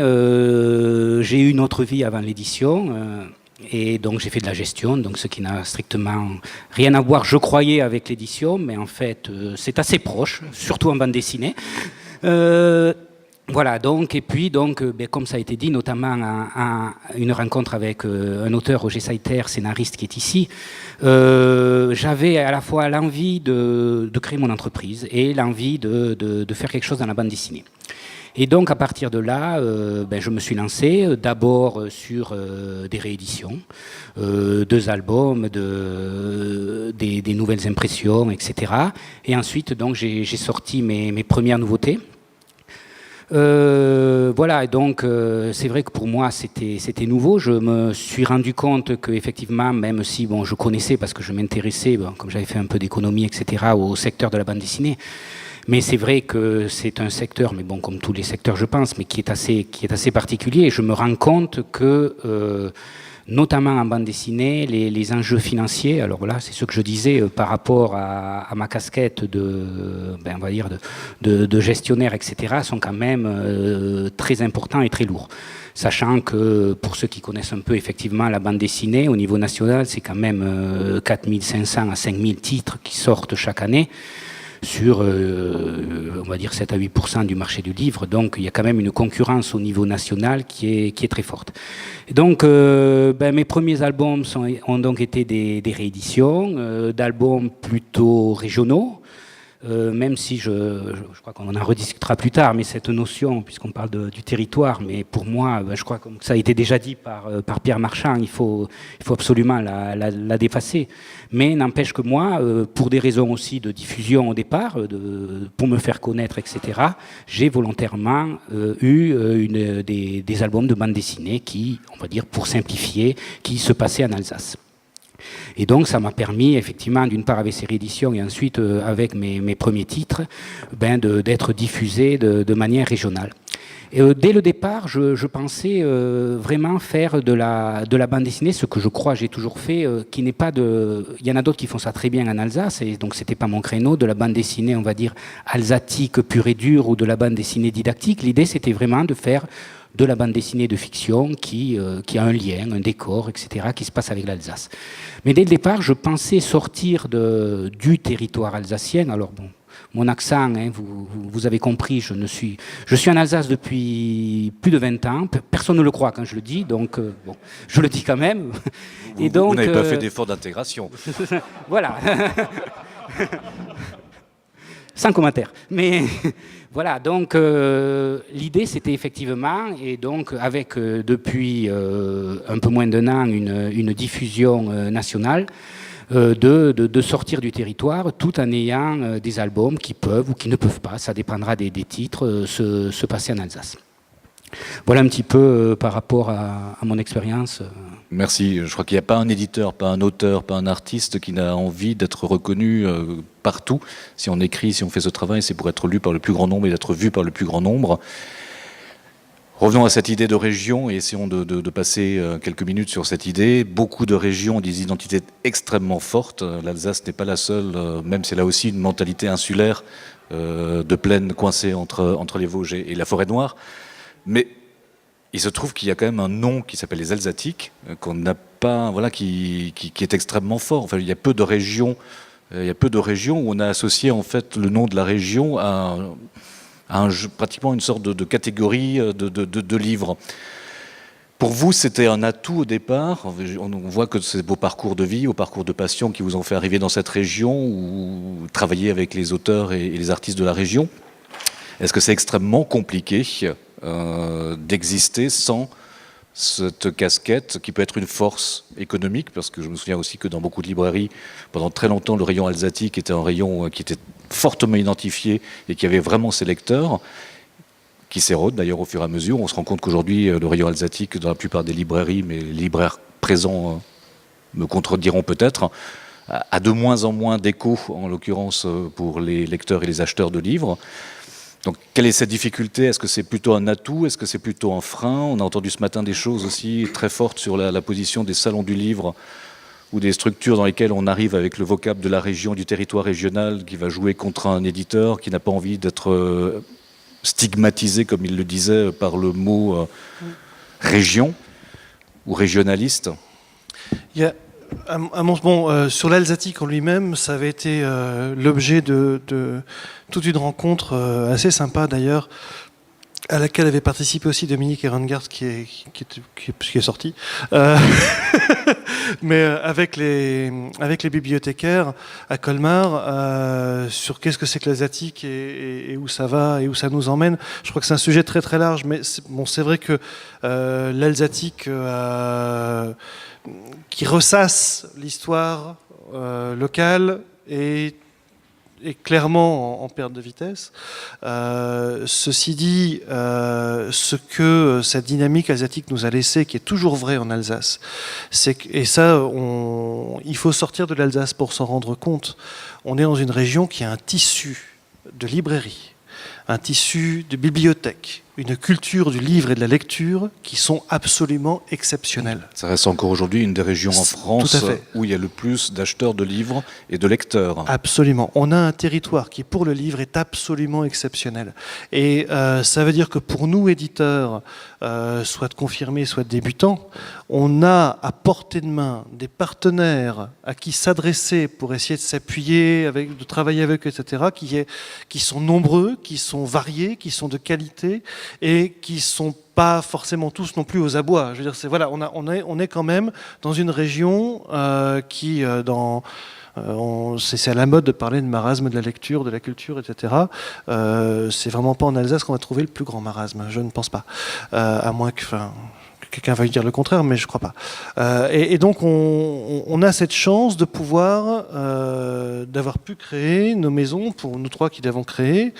j'ai eu une autre vie avant l'édition. Et donc j'ai fait de la gestion, donc ce qui n'a strictement rien à voir, je croyais, avec l'édition, mais en fait c'est assez proche, surtout en bande dessinée. Voilà, donc, et puis, comme ça a été dit, notamment une rencontre avec un auteur, Roger Saiter, scénariste qui est ici, j'avais à la fois l'envie de créer mon entreprise et l'envie de faire quelque chose dans la bande dessinée. Et donc, à partir de là, je me suis lancé d'abord sur des rééditions, 2 albums, des nouvelles impressions, etc. Et ensuite, donc, j'ai sorti mes premières nouveautés. Voilà, et donc c'est vrai que pour moi c'était nouveau. Je me suis rendu compte que effectivement, même si je connaissais parce que je m'intéressais, comme j'avais fait un peu d'économie, etc., au secteur de la bande dessinée, mais c'est vrai que c'est un secteur, mais comme tous les secteurs je pense, mais qui est assez particulier. Et je me rends compte que notamment en bande dessinée, les enjeux financiers, alors voilà, c'est ce que je disais par rapport à ma casquette on va dire de gestionnaire, etc., sont quand même très importants et très lourds. Sachant que, pour ceux qui connaissent un peu effectivement la bande dessinée, au niveau national, c'est quand même 4500 à 5000 titres qui sortent chaque année, sur, on va dire, 7 à 8% du marché du livre. Donc, il y a quand même une concurrence au niveau national qui est très forte. Et donc, mes premiers albums ont donc été des rééditions d'albums plutôt régionaux. Même si je crois qu'on en rediscutera plus tard, mais cette notion, puisqu'on parle du territoire, mais pour moi, je crois que ça a été déjà dit par Pierre Marchand, il faut absolument la dépasser. Mais n'empêche que moi, pour des raisons aussi de diffusion au départ, pour me faire connaître, etc., j'ai volontairement eu des albums de bande dessinée qui, on va dire, pour simplifier, qui se passaient en Alsace. Et donc ça m'a permis effectivement, d'une part avec ces rééditions et ensuite avec mes premiers titres, d'être diffusé de manière régionale. Et dès le départ, je pensais vraiment faire de la bande dessinée, ce que je crois j'ai toujours fait, qui n'est pas de... Il y en a d'autres qui font ça très bien en Alsace, et donc c'était pas mon créneau, de la bande dessinée, on va dire, alsatique pure et dure, ou de la bande dessinée didactique. L'idée, c'était vraiment de faire de la bande dessinée de fiction qui a un lien, un décor, etc., qui se passe avec l'Alsace. Mais dès le départ, je pensais sortir du territoire alsacien. Alors bon, mon accent, hein, vous avez compris, je suis en Alsace depuis plus de 20 ans. Personne ne le croit quand je le dis, donc bon, je le dis quand même. Et donc, vous n'avez pas fait d'effort d'intégration. Voilà. Sans commentaire. Mais voilà, donc l'idée c'était effectivement, et donc avec depuis un peu moins d'un an une diffusion nationale, de sortir du territoire tout en ayant des albums qui peuvent ou qui ne peuvent pas, ça dépendra des titres, se passer en Alsace. Voilà un petit peu par rapport à mon expérience. Merci. Je crois qu'il n'y a pas un éditeur, pas un auteur, pas un artiste qui n'a envie d'être reconnu partout. Si on écrit, si on fait ce travail, c'est pour être lu par le plus grand nombre et d'être vu par le plus grand nombre. Revenons à cette idée de région et essayons de passer quelques minutes sur cette idée. Beaucoup de régions ont des identités extrêmement fortes. L'Alsace n'est pas la seule, même c'est là aussi une mentalité insulaire de plaine coincée entre les Vosges et la forêt noire. Mais il se trouve qu'il y a quand même un nom qui s'appelle les Alsatiques, qu'on n'a pas, voilà, qui est extrêmement fort. Enfin, il y a peu de régions où on a associé en fait le nom de la région à pratiquement une sorte de catégorie de livres. Pour vous, c'était un atout au départ. On voit que c'est vos parcours de vie, vos parcours de passion qui vous ont fait arriver dans cette région ou travailler avec les auteurs et les artistes de la région. Est-ce que c'est extrêmement compliqué d'exister sans cette casquette qui peut être une force économique, parce que je me souviens aussi que dans beaucoup de librairies, pendant très longtemps, le rayon alsatique était un rayon qui était fortement identifié et qui avait vraiment ses lecteurs, qui s'érode d'ailleurs au fur et à mesure. On se rend compte qu'aujourd'hui, le rayon alsatique, dans la plupart des librairies, mais les libraires présents me contrediront peut-être, a de moins en moins d'écho, en l'occurrence pour les lecteurs et les acheteurs de livres. Donc, quelle est cette difficulté? Est-ce que c'est plutôt un atout? Est-ce que c'est plutôt un frein? On a entendu ce matin des choses aussi très fortes sur la position des salons du livre ou des structures dans lesquelles on arrive avec le vocable de la région, du territoire régional, qui va jouer contre un éditeur qui n'a pas envie d'être stigmatisé, comme il le disait, par le mot région ou régionaliste. Il y a, sur l'Alsatique en lui-même, ça avait été l'objet de toute une rencontre assez sympa d'ailleurs, à laquelle avait participé aussi Dominique Erengard qui est sorti, mais avec les bibliothécaires à Colmar sur qu'est-ce que c'est que l'Alsatique et où ça va et où ça nous emmène. Je crois que c'est un sujet très très large, mais c'est vrai que l'Alsatique qui ressasse l'histoire locale est clairement en perte de vitesse. Ceci dit, ce que cette dynamique alsatique nous a laissé, qui est toujours vrai en Alsace, il faut sortir de l'Alsace pour s'en rendre compte. On est dans une région qui a un tissu de librairies, un tissu de bibliothèques, une culture du livre et de la lecture qui sont absolument exceptionnelles. Ça reste encore aujourd'hui une des régions en France Tout à fait. où il y a le plus d'acheteurs de livres et de lecteurs. Absolument. On a un territoire qui, pour le livre, est absolument exceptionnel. Et ça veut dire que pour nous, éditeurs, soit confirmés, soit débutants, on a à portée de main des partenaires à qui s'adresser pour essayer de s'appuyer, de travailler avec eux, etc., qui sont nombreux, qui sont variés, qui sont de qualité et qui sont pas forcément tous non plus aux abois. Je veux dire, voilà, on est quand même dans une région qui, c'est à la mode de parler de marasme de la lecture, de la culture, etc. C'est vraiment pas en Alsace qu'on va trouver le plus grand marasme, je ne pense pas. À moins que quelqu'un veuille dire le contraire, mais je crois pas. Et donc on a cette chance de pouvoir, d'avoir pu créer nos maisons, pour nous trois qui l'avons créé,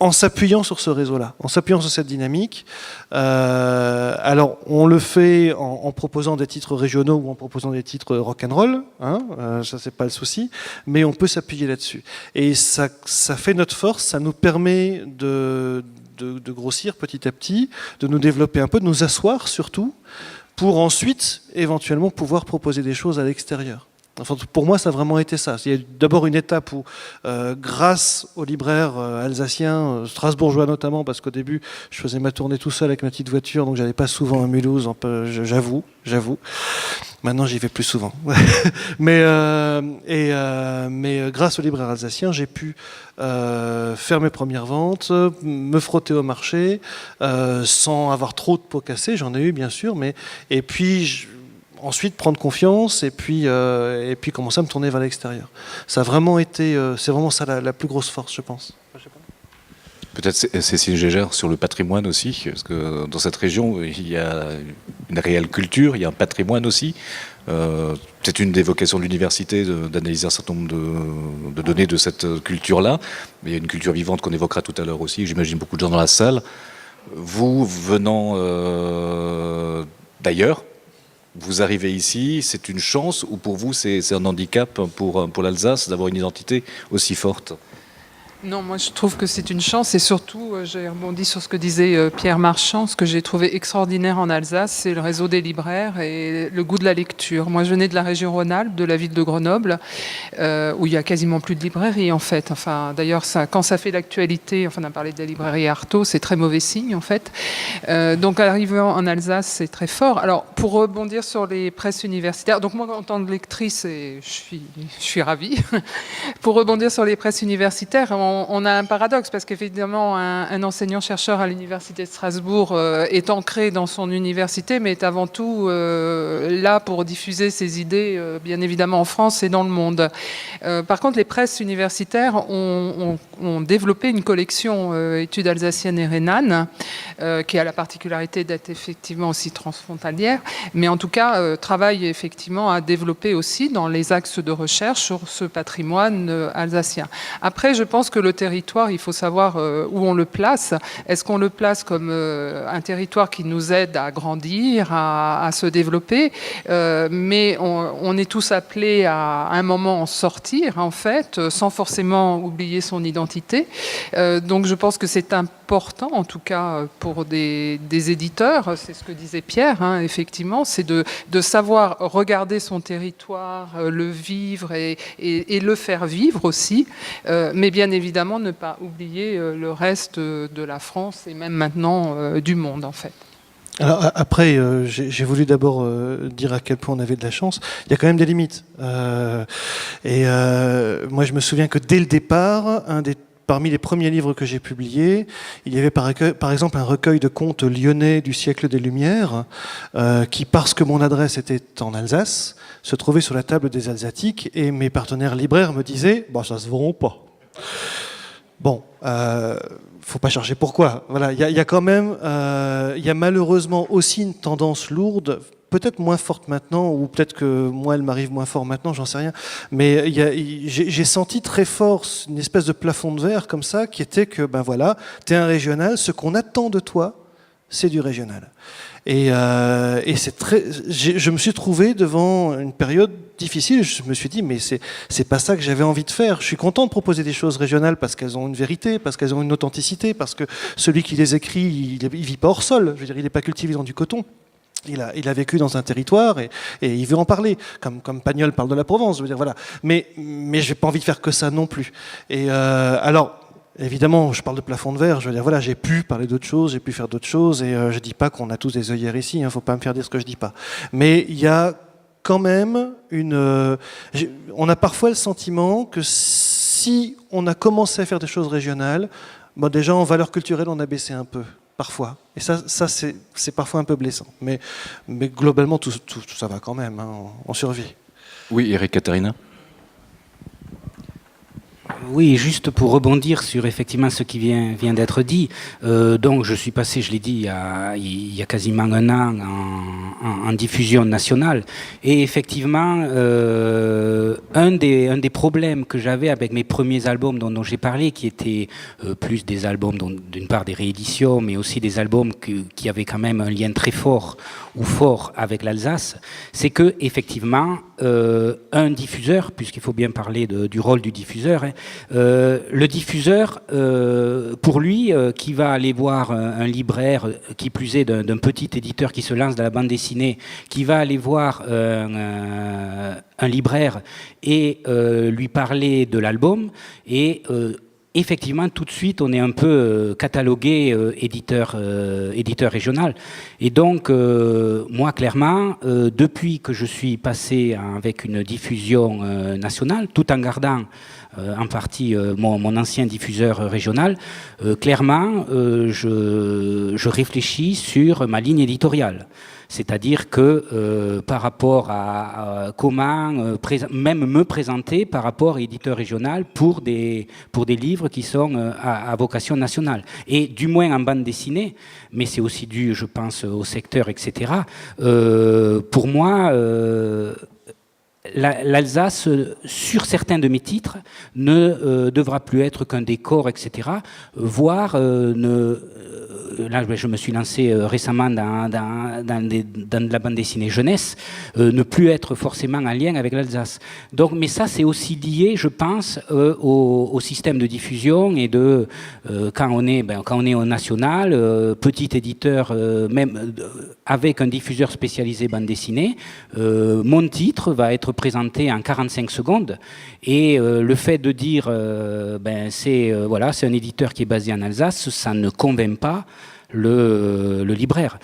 en s'appuyant sur ce réseau-là, en s'appuyant sur cette dynamique. Alors, on le fait en proposant des titres régionaux ou en proposant des titres rock'n'roll, hein, ça c'est pas le souci, mais on peut s'appuyer là-dessus. Et ça fait notre force, ça nous permet de grossir petit à petit, de nous développer un peu, de nous asseoir surtout, pour ensuite, éventuellement, pouvoir proposer des choses à l'extérieur. Enfin, pour moi, ça a vraiment été ça. Il y a d'abord une étape où, grâce aux libraires alsaciens, strasbourgeois notamment, parce qu'au début, je faisais ma tournée tout seul avec ma petite voiture, donc j'allais pas souvent à Mulhouse, j'avoue. Maintenant, j'y vais plus souvent. mais grâce aux libraires alsaciens, j'ai pu faire mes premières ventes, me frotter au marché, sans avoir trop de pots cassés. J'en ai eu, bien sûr, et puis ensuite prendre confiance et puis commencer à me tourner vers l'extérieur. Ça a vraiment été, c'est vraiment ça la plus grosse force, je pense. Peut-être Cécile Gégère sur le patrimoine aussi, parce que dans cette région, il y a une réelle culture, il y a un patrimoine aussi. Peut-être une des vocations de l'université d'analyser un certain nombre de données de cette culture-là. Mais il y a une culture vivante qu'on évoquera tout à l'heure aussi. J'imagine beaucoup de gens dans la salle. Vous, venant d'ailleurs, vous arrivez ici, c'est une chance ou pour vous c'est un handicap pour l'Alsace d'avoir une identité aussi forte ? Non, moi je trouve que c'est une chance et surtout, j'ai rebondi sur ce que disait Pierre Marchand, ce que j'ai trouvé extraordinaire en Alsace, c'est le réseau des libraires et le goût de la lecture. Moi je venais de la région Rhône-Alpes, de la ville de Grenoble, où il y a quasiment plus de librairies en fait. Enfin, d'ailleurs, quand ça fait l'actualité, enfin on a parlé de la librairie Artaud, c'est très mauvais signe en fait. Donc arriver en Alsace, c'est très fort. Alors pour rebondir sur les presses universitaires, donc moi en tant que lectrice, je suis ravie. Pour rebondir sur les presses universitaires, on a un paradoxe parce qu'évidemment un enseignant-chercheur à l'université de Strasbourg est ancré dans son université mais est avant tout là pour diffuser ses idées bien évidemment en France et dans le monde. Par contre les presses universitaires ont développé une collection études alsaciennes et rhénanes qui a la particularité d'être effectivement aussi transfrontalière mais en tout cas travaille effectivement à développer aussi dans les axes de recherche sur ce patrimoine alsacien. Après je pense que le territoire, il faut savoir où on le place. Est-ce qu'on le place comme un territoire qui nous aide à grandir, à se développer mais on est tous appelés à un moment en sortir, en fait, sans forcément oublier son identité. Donc je pense que c'est important, en tout cas pour des éditeurs, c'est ce que disait Pierre, hein, effectivement, c'est de savoir regarder son territoire, le vivre et le faire vivre aussi, mais bien évidemment ne pas oublier le reste de la France et même maintenant du monde en fait. Alors après, j'ai voulu d'abord dire à quel point on avait de la chance. Il y a quand même des limites. Moi, je me souviens que dès le départ, parmi les premiers livres que j'ai publiés, il y avait par exemple un recueil de contes lyonnais du siècle des Lumières, qui, parce que mon adresse était en Alsace, se trouvait sur la table des Alsatiques, et mes partenaires libraires me disaient « ça se vend pas ». Bon, faut pas chercher pourquoi. Voilà, il y a quand même, il y a malheureusement aussi une tendance lourde, peut-être moins forte maintenant, ou peut-être que moi elle m'arrive moins fort maintenant, j'en sais rien. Mais j'ai senti très fort une espèce de plafond de verre comme ça, qui était que ben voilà, t'es un régional, ce qu'on attend de toi, c'est du régional. Et je me suis trouvé devant une période difficile. Je me suis dit, mais c'est pas ça que j'avais envie de faire. Je suis content de proposer des choses régionales parce qu'elles ont une vérité, parce qu'elles ont une authenticité, parce que celui qui les écrit, il vit pas hors sol. Je veux dire, il n'est pas cultivé dans du coton. Il a vécu dans un territoire et il veut en parler, comme Pagnol parle de la Provence. Je veux dire, voilà. Mais j'ai pas envie de faire que ça non plus. Et alors. Évidemment, je parle de plafond de verre, je veux dire, voilà, j'ai pu parler d'autres choses, j'ai pu faire d'autres choses, et je dis pas qu'on a tous des œillères ici, faut pas me faire dire ce que je dis pas. Mais il y a quand même on a parfois le sentiment que si on a commencé à faire des choses régionales, bon, déjà en valeur culturelle, on a baissé un peu, parfois. Et ça c'est parfois un peu blessant. Mais globalement, tout ça va quand même, on survit. Oui, Eric Katharina. Oui, juste pour rebondir sur effectivement ce qui vient d'être dit. Donc, je suis passé, je l'ai dit, il y a quasiment un an en diffusion nationale. Et effectivement, un des problèmes que j'avais avec mes premiers albums dont j'ai parlé, qui étaient plus des albums, d'une part des rééditions, mais aussi des albums qui avaient quand même un lien très fort avec l'Alsace, c'est que effectivement, un diffuseur, puisqu'il faut bien parler du rôle du diffuseur, le diffuseur, pour lui, qui va aller voir un libraire, qui plus est d'un petit éditeur qui se lance dans la bande dessinée, qui va aller voir un libraire et lui parler de l'album, et effectivement, tout de suite, on est un peu catalogué éditeur régional. Et donc, moi, clairement, depuis que je suis passé avec une diffusion nationale, tout en gardant en partie mon ancien diffuseur régional, clairement, je réfléchis sur ma ligne éditoriale. C'est-à-dire que par rapport à comment même me présenter par rapport à éditeur régional pour des livres qui sont à vocation nationale. Et du moins en bande dessinée, mais c'est aussi dû, je pense, au secteur, etc. Pour moi, l'Alsace, sur certains de mes titres, ne devra plus être qu'un décor, etc., voire là, je me suis lancé récemment dans de la bande dessinée jeunesse, ne plus être forcément en lien avec l'Alsace. Donc, mais ça, c'est aussi lié, je pense, au système de diffusion et quand on est au national, petit éditeur, même avec un diffuseur spécialisé bande dessinée, mon titre va être présenté en 45 secondes et le fait de dire c'est un éditeur qui est basé en Alsace, ça ne convainc pas le libraire.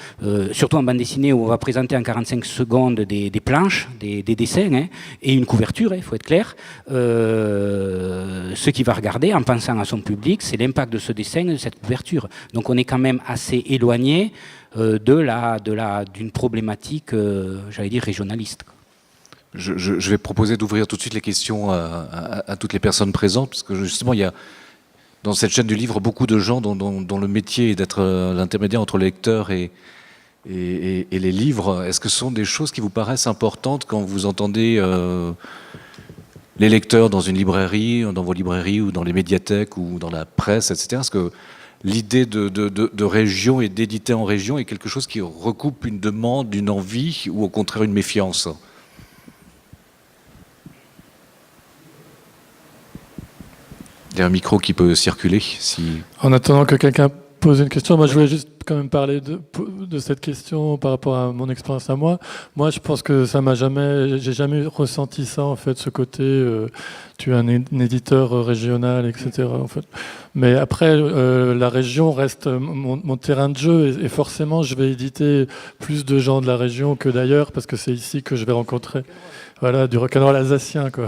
Surtout en bande dessinée où on va présenter en 45 secondes des planches, des dessins et une couverture, il faut être clair. Ce qu'il va regarder en pensant à son public, c'est l'impact de ce dessin et de cette couverture. Donc on est quand même assez éloigné d'une problématique, j'allais dire, régionaliste. Je vais proposer d'ouvrir tout de suite les questions à toutes les personnes présentes, parce que justement, il y a dans cette chaîne du livre beaucoup de gens dont le métier est d'être l'intermédiaire entre le lecteur et les livres. Est-ce que ce sont des choses qui vous paraissent importantes quand vous entendez les lecteurs dans une librairie, dans vos librairies ou dans les médiathèques ou dans la presse, etc. Est-ce que l'idée de région et d'éditer en région est quelque chose qui recoupe une demande, une envie ou au contraire une méfiance ? Il y a un micro qui peut circuler. En attendant que quelqu'un pose une question, moi je voulais juste quand même parler de cette question par rapport à mon expérience à moi. Moi je pense que j'ai jamais ressenti ça en fait, ce côté tu es un éditeur régional, etc. En fait. Mais après la région reste mon terrain de jeu et forcément je vais éditer plus de gens de la région que d'ailleurs parce que c'est ici que je vais rencontrer du rock'n'roll alsacien quoi.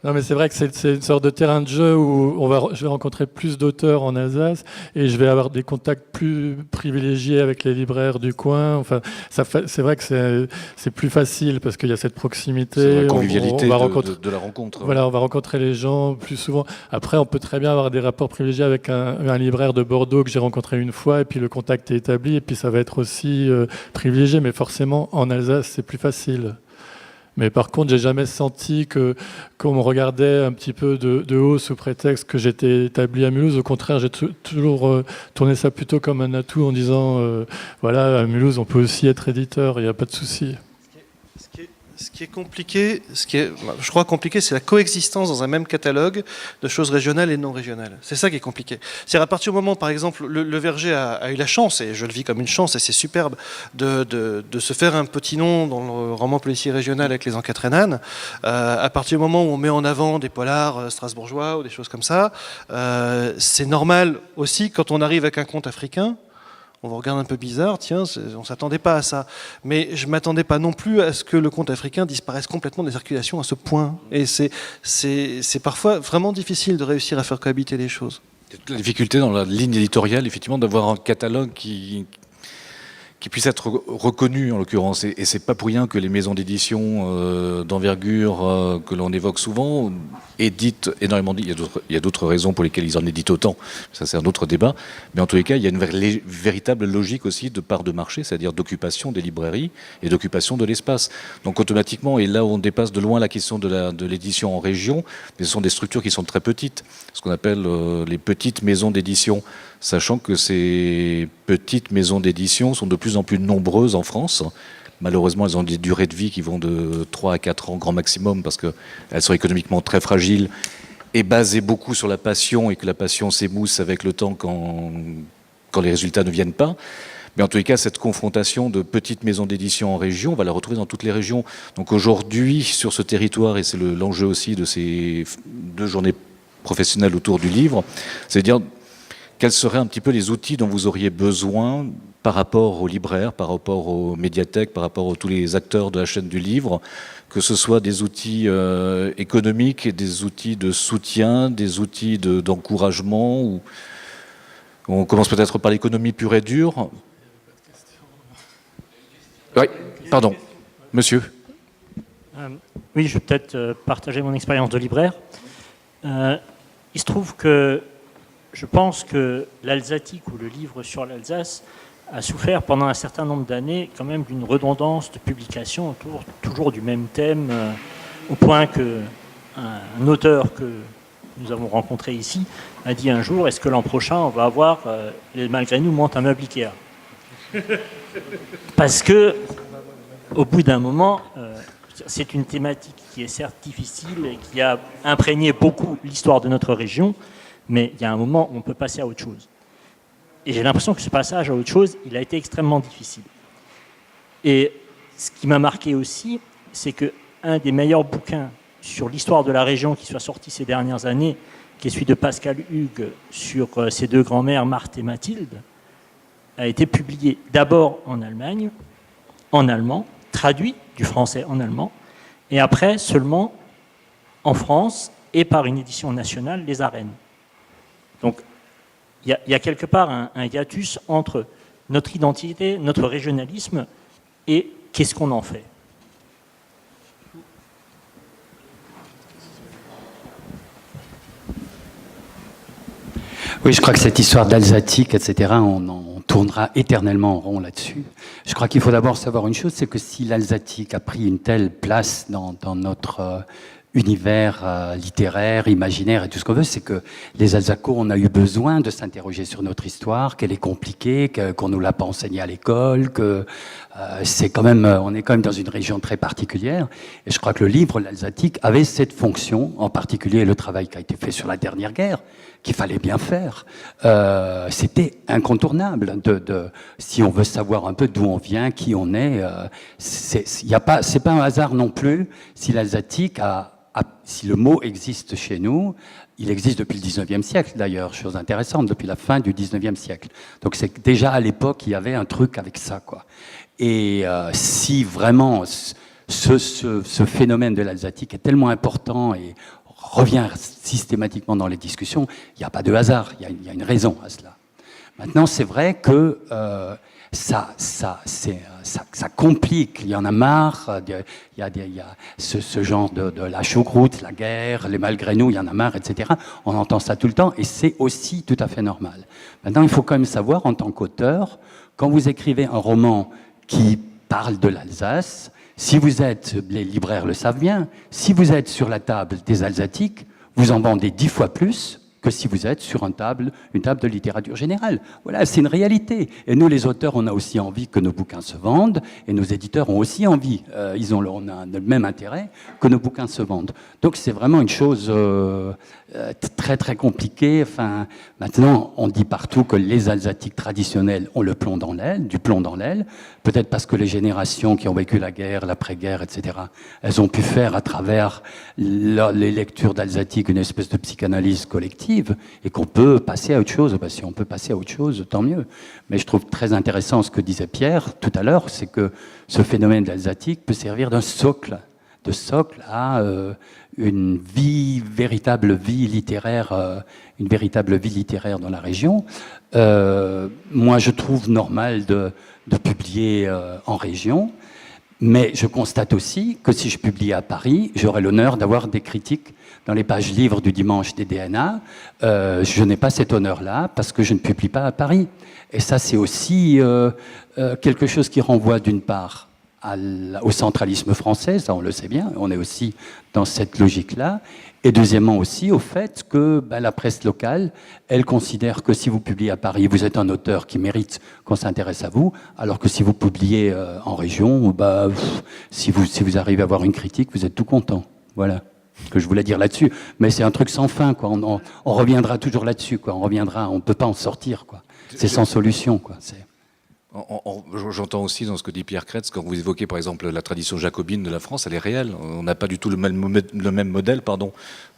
Non, mais c'est vrai que c'est une sorte de terrain de jeu où je vais rencontrer plus d'auteurs en Alsace et je vais avoir des contacts plus privilégiés avec les libraires du coin. Enfin, c'est vrai que c'est plus facile parce qu'il y a cette proximité. C'est la convivialité de la rencontre. Voilà, on va rencontrer les gens plus souvent. Après, on peut très bien avoir des rapports privilégiés avec un libraire de Bordeaux que j'ai rencontré une fois et puis le contact est établi et puis ça va être aussi privilégié. Mais forcément, en Alsace, c'est plus facile. Mais par contre, j'ai jamais senti qu'on me regardait un petit peu de haut sous prétexte que j'étais établi à Mulhouse. Au contraire, j'ai toujours tourné ça plutôt comme un atout en disant voilà, à Mulhouse, on peut aussi être éditeur, il n'y a pas de souci. Ce qui est compliqué, je crois compliqué, c'est la coexistence dans un même catalogue de choses régionales et non régionales. C'est ça qui est compliqué. C'est-à-dire à partir du moment, par exemple, le Verger a eu la chance, et je le vis comme une chance, et c'est superbe, de se faire un petit nom dans le roman policier régional avec les enquêtes rhénanes. À partir du moment où on met en avant des polars strasbourgeois ou des choses comme ça, c'est normal aussi quand on arrive avec un conte africain. On vous regarde un peu bizarre, tiens, on ne s'attendait pas à ça. Mais je ne m'attendais pas non plus à ce que le conte africain disparaisse complètement des circulations à ce point. Et c'est parfois vraiment difficile de réussir à faire cohabiter les choses. La difficulté dans la ligne éditoriale, effectivement, d'avoir un catalogue qui puisse être reconnu, en l'occurrence. Et c'est pas pour rien que les maisons d'édition d'envergure que l'on évoque souvent éditent énormément. Il y a d'autres raisons pour lesquelles ils en éditent autant. Ça, c'est un autre débat. Mais en tous les cas, il y a une véritable logique aussi de part de marché, c'est-à-dire d'occupation des librairies et d'occupation de l'espace. Donc automatiquement, et là où on dépasse de loin la question de l'édition en région, ce sont des structures qui sont très petites, ce qu'on appelle les petites maisons d'édition, sachant que ces petites maisons d'édition sont de plus en plus nombreuses en France. Malheureusement, elles ont des durées de vie qui vont de 3 à 4 ans grand maximum parce qu'elles sont économiquement très fragiles et basées beaucoup sur la passion et que la passion s'émousse avec le temps quand les résultats ne viennent pas. Mais en tous les cas, cette confrontation de petites maisons d'édition en région, on va la retrouver dans toutes les régions. Donc aujourd'hui, sur ce territoire, et c'est l'enjeu aussi de ces 2 journées professionnelles autour du livre, c'est de dire quels seraient un petit peu les outils dont vous auriez besoin par rapport aux libraires, par rapport aux médiathèques, par rapport à tous les acteurs de la chaîne du livre, que ce soit des outils économiques, des outils de soutien, des outils d'encouragement. Ou on commence peut-être par l'économie pure et dure. Oui, pardon, monsieur. Oui, je vais peut-être partager mon expérience de libraire. Il se trouve que je pense que l'Alsatique ou le livre sur l'Alsace a souffert pendant un certain nombre d'années quand même d'une redondance de publication autour toujours du même thème, au point qu'un auteur que nous avons rencontré ici a dit un jour, est-ce que l'an prochain on va avoir malgré nous monte un meuble Ikea? Parce que au bout d'un moment, c'est une thématique qui est certes difficile et qui a imprégné beaucoup l'histoire de notre région, mais il y a un moment où on peut passer à autre chose. Et j'ai l'impression que ce passage à autre chose, il a été extrêmement difficile. Et ce qui m'a marqué aussi, c'est qu'un des meilleurs bouquins sur l'histoire de la région qui soit sorti ces dernières années, qui est celui de Pascal Hugues sur ses 2 grands-mères, Marthe et Mathilde, a été publié d'abord en Allemagne, en allemand, traduit du français en allemand, et après seulement en France et par une édition nationale, Les Arènes. Donc, il y a quelque part un hiatus entre notre identité, notre régionalisme et qu'est-ce qu'on en fait. Oui, je crois que cette histoire d'Alsatique, etc., on tournera éternellement en rond là-dessus. Je crois qu'il faut d'abord savoir une chose, c'est que si l'Alsatique a pris une telle place dans notre univers littéraire, imaginaire et tout ce qu'on veut, c'est que les Alsaco, on a eu besoin de s'interroger sur notre histoire, qu'elle est compliquée, qu'on nous l'a pas enseignée à l'école, que c'est quand même, on est quand même dans une région très particulière. Et je crois que le livre, l'Alsatique, avait cette fonction, en particulier le travail qui a été fait sur la dernière guerre, qu'il fallait bien faire. C'était incontournable. Si on veut savoir un peu d'où on vient, qui on est, c'est pas un hasard non plus si l'Alsatique si le mot existe chez nous. Il existe depuis le 19e siècle, d'ailleurs, chose intéressante, depuis la fin du 19e siècle. Donc c'est déjà à l'époque, il y avait un truc avec ça, quoi. Et si vraiment ce phénomène de l'Alsatique est tellement important et revient systématiquement dans les discussions, il n'y a pas de hasard, il y a une raison à cela. Maintenant, c'est vrai que ça complique, il y en a marre, il y a ce genre de la choucroute, la guerre, les malgré nous, il y en a marre, etc. On entend ça tout le temps et c'est aussi tout à fait normal. Maintenant, il faut quand même savoir, en tant qu'auteur, quand vous écrivez un roman qui parle de l'Alsace, Si vous êtes, les libraires le savent bien, si vous êtes sur la table des Alsatiques, vous en vendez 10 fois plus que si vous êtes sur une table de littérature générale. Voilà, c'est une réalité. Et nous, les auteurs, on a aussi envie que nos bouquins se vendent, et nos éditeurs ont aussi envie. On a le même intérêt que nos bouquins se vendent. Donc c'est vraiment une chose très très compliquée. Enfin, maintenant, on dit partout que les Alsatiques traditionnels ont le plomb dans l'aile, du plomb dans l'aile. Peut-être parce que les générations qui ont vécu la guerre, l'après-guerre, etc., elles ont pu faire à travers les lectures d'Alsatique une espèce de psychanalyse collective, et qu'on peut passer à autre chose. Bah, si on peut passer à autre chose, tant mieux. Mais je trouve très intéressant ce que disait Pierre tout à l'heure, c'est que ce phénomène d'Alsatique peut servir de socle à une véritable vie littéraire dans la région. Moi, je trouve normal de publier en région, mais je constate aussi que si je publie à Paris, j'aurai l'honneur d'avoir des critiques dans les pages livres du dimanche des DNA. Je n'ai pas cet honneur-là parce que je ne publie pas à Paris. Et ça, c'est aussi quelque chose qui renvoie d'une part au centralisme français, ça on le sait bien, on est aussi dans cette logique-là, et deuxièmement aussi au fait que la presse locale, elle considère que si vous publiez à Paris, vous êtes un auteur qui mérite qu'on s'intéresse à vous, alors que si vous publiez en région, si vous arrivez à avoir une critique, vous êtes tout content. Voilà ce que je voulais dire là-dessus. Mais c'est un truc sans fin, quoi. On reviendra toujours là-dessus, quoi. On ne peut pas en sortir, quoi. C'est sans solution, quoi. J'entends aussi dans ce que dit Pierre Kretz, quand vous évoquez par exemple la tradition jacobine de la France, elle est réelle. On n'a pas du tout le même modèle,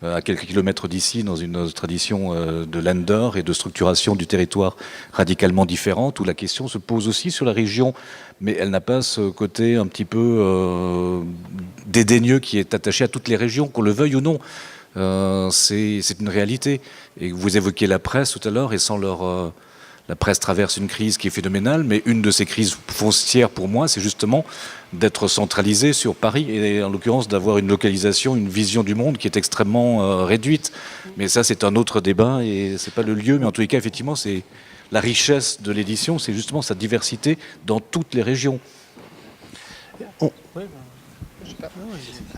à quelques kilomètres d'ici, dans une tradition de Länder et de structuration du territoire radicalement différente, où la question se pose aussi sur la région, mais elle n'a pas ce côté un petit peu dédaigneux qui est attaché à toutes les régions, qu'on le veuille ou non. C'est une réalité. Et vous évoquiez la presse tout à l'heure, et sans leur... La presse traverse une crise qui est phénoménale, mais une de ces crises foncières pour moi, c'est justement d'être centralisée sur Paris et en l'occurrence d'avoir une localisation, une vision du monde qui est extrêmement réduite. Mais ça, c'est un autre débat et c'est pas le lieu. Mais en tous les cas, effectivement, c'est la richesse de l'édition, c'est justement sa diversité dans toutes les régions.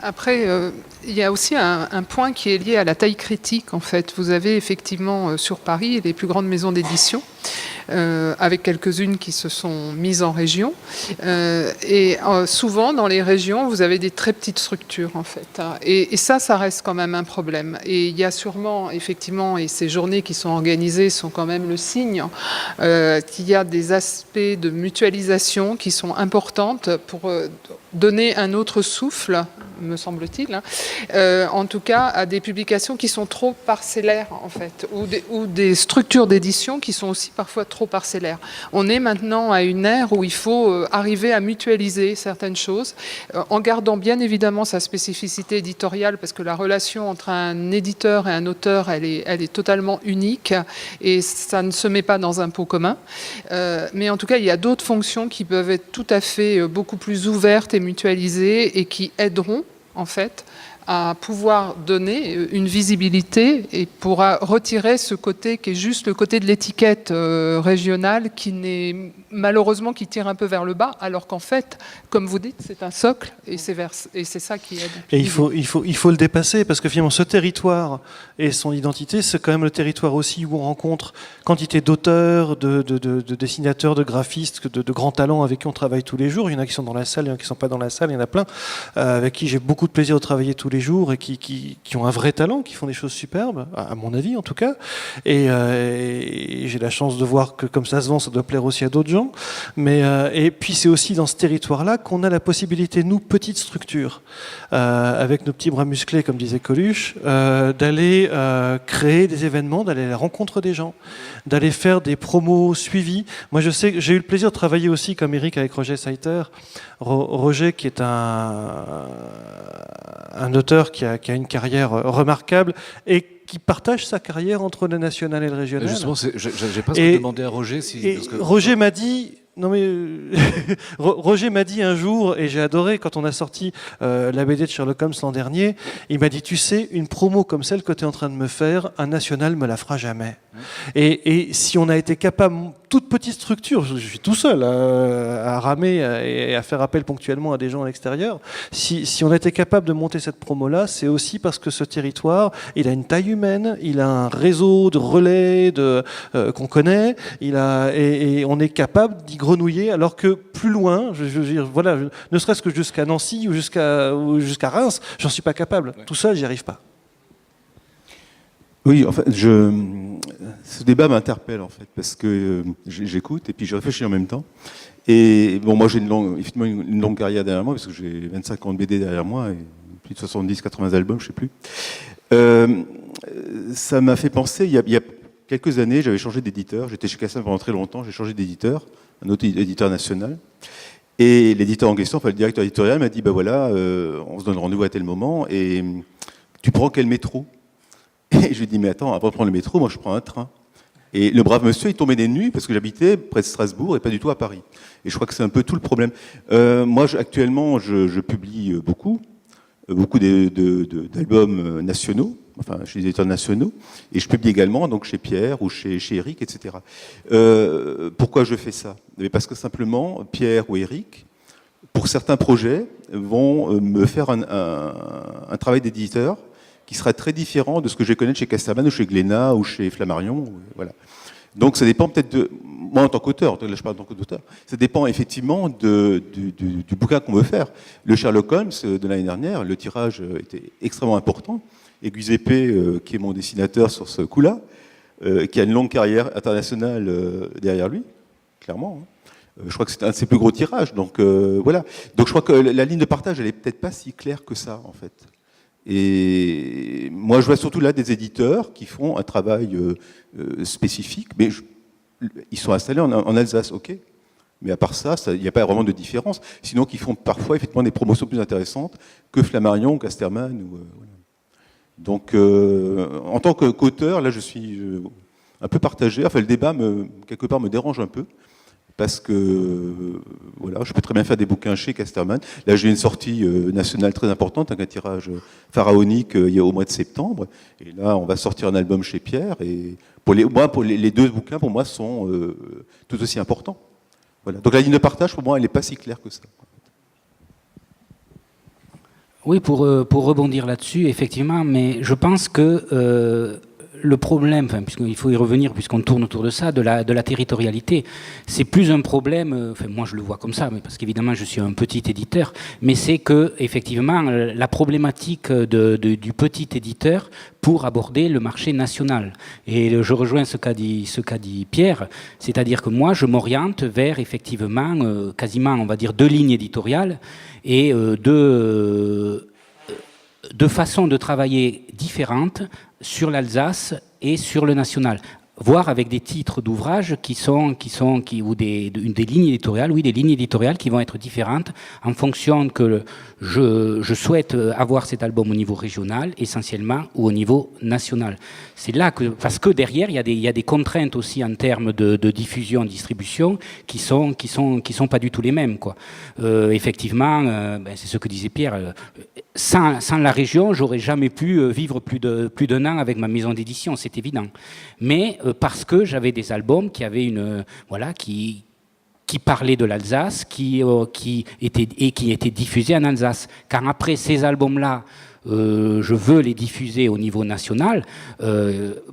Après, il y a aussi un point qui est lié à la taille critique, en fait. Vous avez effectivement sur Paris les plus grandes maisons d'édition, avec quelques-unes qui se sont mises en région. Et souvent, dans les régions, vous avez des très petites structures, en fait. Et ça reste quand même un problème. Et il y a sûrement, effectivement, et ces journées qui sont organisées sont quand même le signe qu'il y a des aspects de mutualisation qui sont importantes pour donner un autre souffle, me semble-t-il, en tout cas à des publications qui sont trop parcellaires, en fait, ou des structures d'édition qui sont aussi parfois trop parcellaires. On est maintenant à une ère où il faut arriver à mutualiser certaines choses, en gardant bien évidemment sa spécificité éditoriale, parce que la relation entre un éditeur et un auteur, elle est totalement unique, et ça ne se met pas dans un pot commun. Mais en tout cas, il y a d'autres fonctions qui peuvent être tout à fait beaucoup plus ouvertes et mutualisées, et qui aideront, en fait, à pouvoir donner une visibilité et pourra retirer ce côté qui est juste le côté de l'étiquette régionale qui n'est malheureusement qui tire un peu vers le bas, alors qu'en fait, comme vous dites, c'est un socle et c'est ça qui aide. Et il faut le dépasser parce que finalement ce territoire et son identité, c'est quand même le territoire aussi où on rencontre quantité d'auteurs, de dessinateurs, de graphistes, de grands talents avec qui on travaille tous les jours. Il y en a qui sont dans la salle, il y en a qui ne sont pas dans la salle, il y en a plein avec qui j'ai beaucoup de plaisir de travailler tous les jours et qui ont un vrai talent, qui font des choses superbes, à mon avis en tout cas. Et j'ai la chance de voir que comme ça se vend, ça doit plaire aussi à d'autres gens. Et puis c'est aussi dans ce territoire-là qu'on a la possibilité, nous, petites structures, avec nos petits bras musclés, comme disait Coluche, d'aller créer des événements, d'aller à la rencontre des gens, d'aller faire des promos suivis. Moi, je sais que j'ai eu le plaisir de travailler aussi, comme Eric, avec Roger Seiter. Roger, qui est un auteur qui a une carrière remarquable et qui partage sa carrière entre le national et le régional. Justement, j'ai presque demandé à Roger Roger m'a dit, Non mais Roger m'a dit un jour, et j'ai adoré quand on a sorti la BD de Sherlock Holmes l'an dernier, il m'a dit, tu sais, une promo comme celle que tu es en train de me faire, un national me la fera jamais. Et si on a été capable, toute petite structure, je suis tout seul à ramer et à faire appel ponctuellement à des gens à l'extérieur, si on a été capable de monter cette promo-là, c'est aussi parce que ce territoire, il a une taille humaine, il a un réseau de relais qu'on connaît, et on est capable d'y grenouiller, alors que plus loin, je veux dire, voilà, ne serait-ce que jusqu'à Nancy ou jusqu'à Reims, j'en suis pas capable. Tout seul, j'y arrive pas. Oui, en fait, ce débat m'interpelle en fait, parce que j'écoute et puis je réfléchis en même temps. Et bon, moi j'ai effectivement une longue carrière derrière moi, parce que j'ai 25 ans de BD derrière moi et plus de 70-80 albums, je sais plus. Ça m'a fait penser, il y a quelques années, j'avais changé d'éditeur. J'étais chez Cassem pendant très longtemps, j'ai changé d'éditeur, un autre éditeur national. Et l'éditeur en question, enfin le directeur éditorial, m'a dit, ben voilà, on se donne rendez-vous à tel moment, et tu prends quel métro? Et je lui ai dit, mais attends, avant de prendre le métro, moi je prends un train. Et le brave monsieur, il tombait des nues parce que j'habitais près de Strasbourg et pas du tout à Paris. Et je crois que c'est un peu tout le problème. Moi, actuellement, je publie beaucoup d'albums nationaux, enfin chez les éditeurs nationaux, et je publie également donc chez Pierre ou chez Eric, etc. Pourquoi je fais ça? Parce que simplement, Pierre ou Eric, pour certains projets, vont me faire un travail d'éditeur qui sera très différent de ce que je connais chez Casterman ou chez Glénat ou chez Flammarion. Voilà. Donc ça dépend peut-être de... Moi en tant qu'auteur, là je parle en tant qu'auteur, ça dépend effectivement du bouquin qu'on veut faire. Le Sherlock Holmes de l'année dernière, le tirage était extrêmement important. Et Giuseppe, qui est mon dessinateur sur ce coup-là, qui a une longue carrière internationale derrière lui, clairement. Je crois que c'est un de ses plus gros tirages. Donc voilà. Donc je crois que la ligne de partage, elle est peut-être pas si claire que ça, en fait. Et moi, je vois surtout là des éditeurs qui font un travail spécifique, mais ils sont installés en Alsace, ok. Mais à part ça, il n'y a pas vraiment de différence. Sinon, qu'ils font parfois effectivement des promotions plus intéressantes que Flammarion, Casterman. Voilà. Donc, en tant qu'auteur, là, je suis un peu partagé. Enfin, le débat, quelque part, me dérange un peu. Parce que voilà, je peux très bien faire des bouquins chez Casterman. Là, j'ai une sortie nationale très importante, un tirage pharaonique il y a au mois de septembre. Et là, on va sortir un album chez Pierre. Et pour les deux bouquins, pour moi, sont tout aussi importants. Voilà. Donc la ligne de partage, pour moi, elle n'est pas si claire que ça. Oui, pour rebondir là-dessus, effectivement, mais je pense que le problème, puisqu'il faut y revenir, puisqu'on tourne autour de ça, de la territorialité, c'est plus un problème, moi je le vois comme ça, mais parce qu'évidemment je suis un petit éditeur, mais c'est que effectivement la problématique du petit éditeur pour aborder le marché national. Et je rejoins ce qu'a dit Pierre, c'est-à-dire que moi je m'oriente vers effectivement quasiment, on va dire, deux lignes éditoriales et deux façons de travailler différentes sur l'Alsace et sur le national, voire avec des titres d'ouvrages ou des lignes éditoriales, oui, des lignes éditoriales qui vont être différentes en fonction que je souhaite avoir cet album au niveau régional essentiellement ou au niveau national. C'est là que, parce que derrière il y a des contraintes aussi en termes de diffusion, distribution qui sont pas du tout les mêmes, quoi. Effectivement, c'est ce que disait Pierre. Sans la région, j'aurais jamais pu vivre plus d'un an avec ma maison d'édition, c'est évident. Mais parce que j'avais des albums qui avaient qui parlaient de l'Alsace, qui étaient diffusés en Alsace. Car après ces albums-là, je veux les diffuser au niveau national.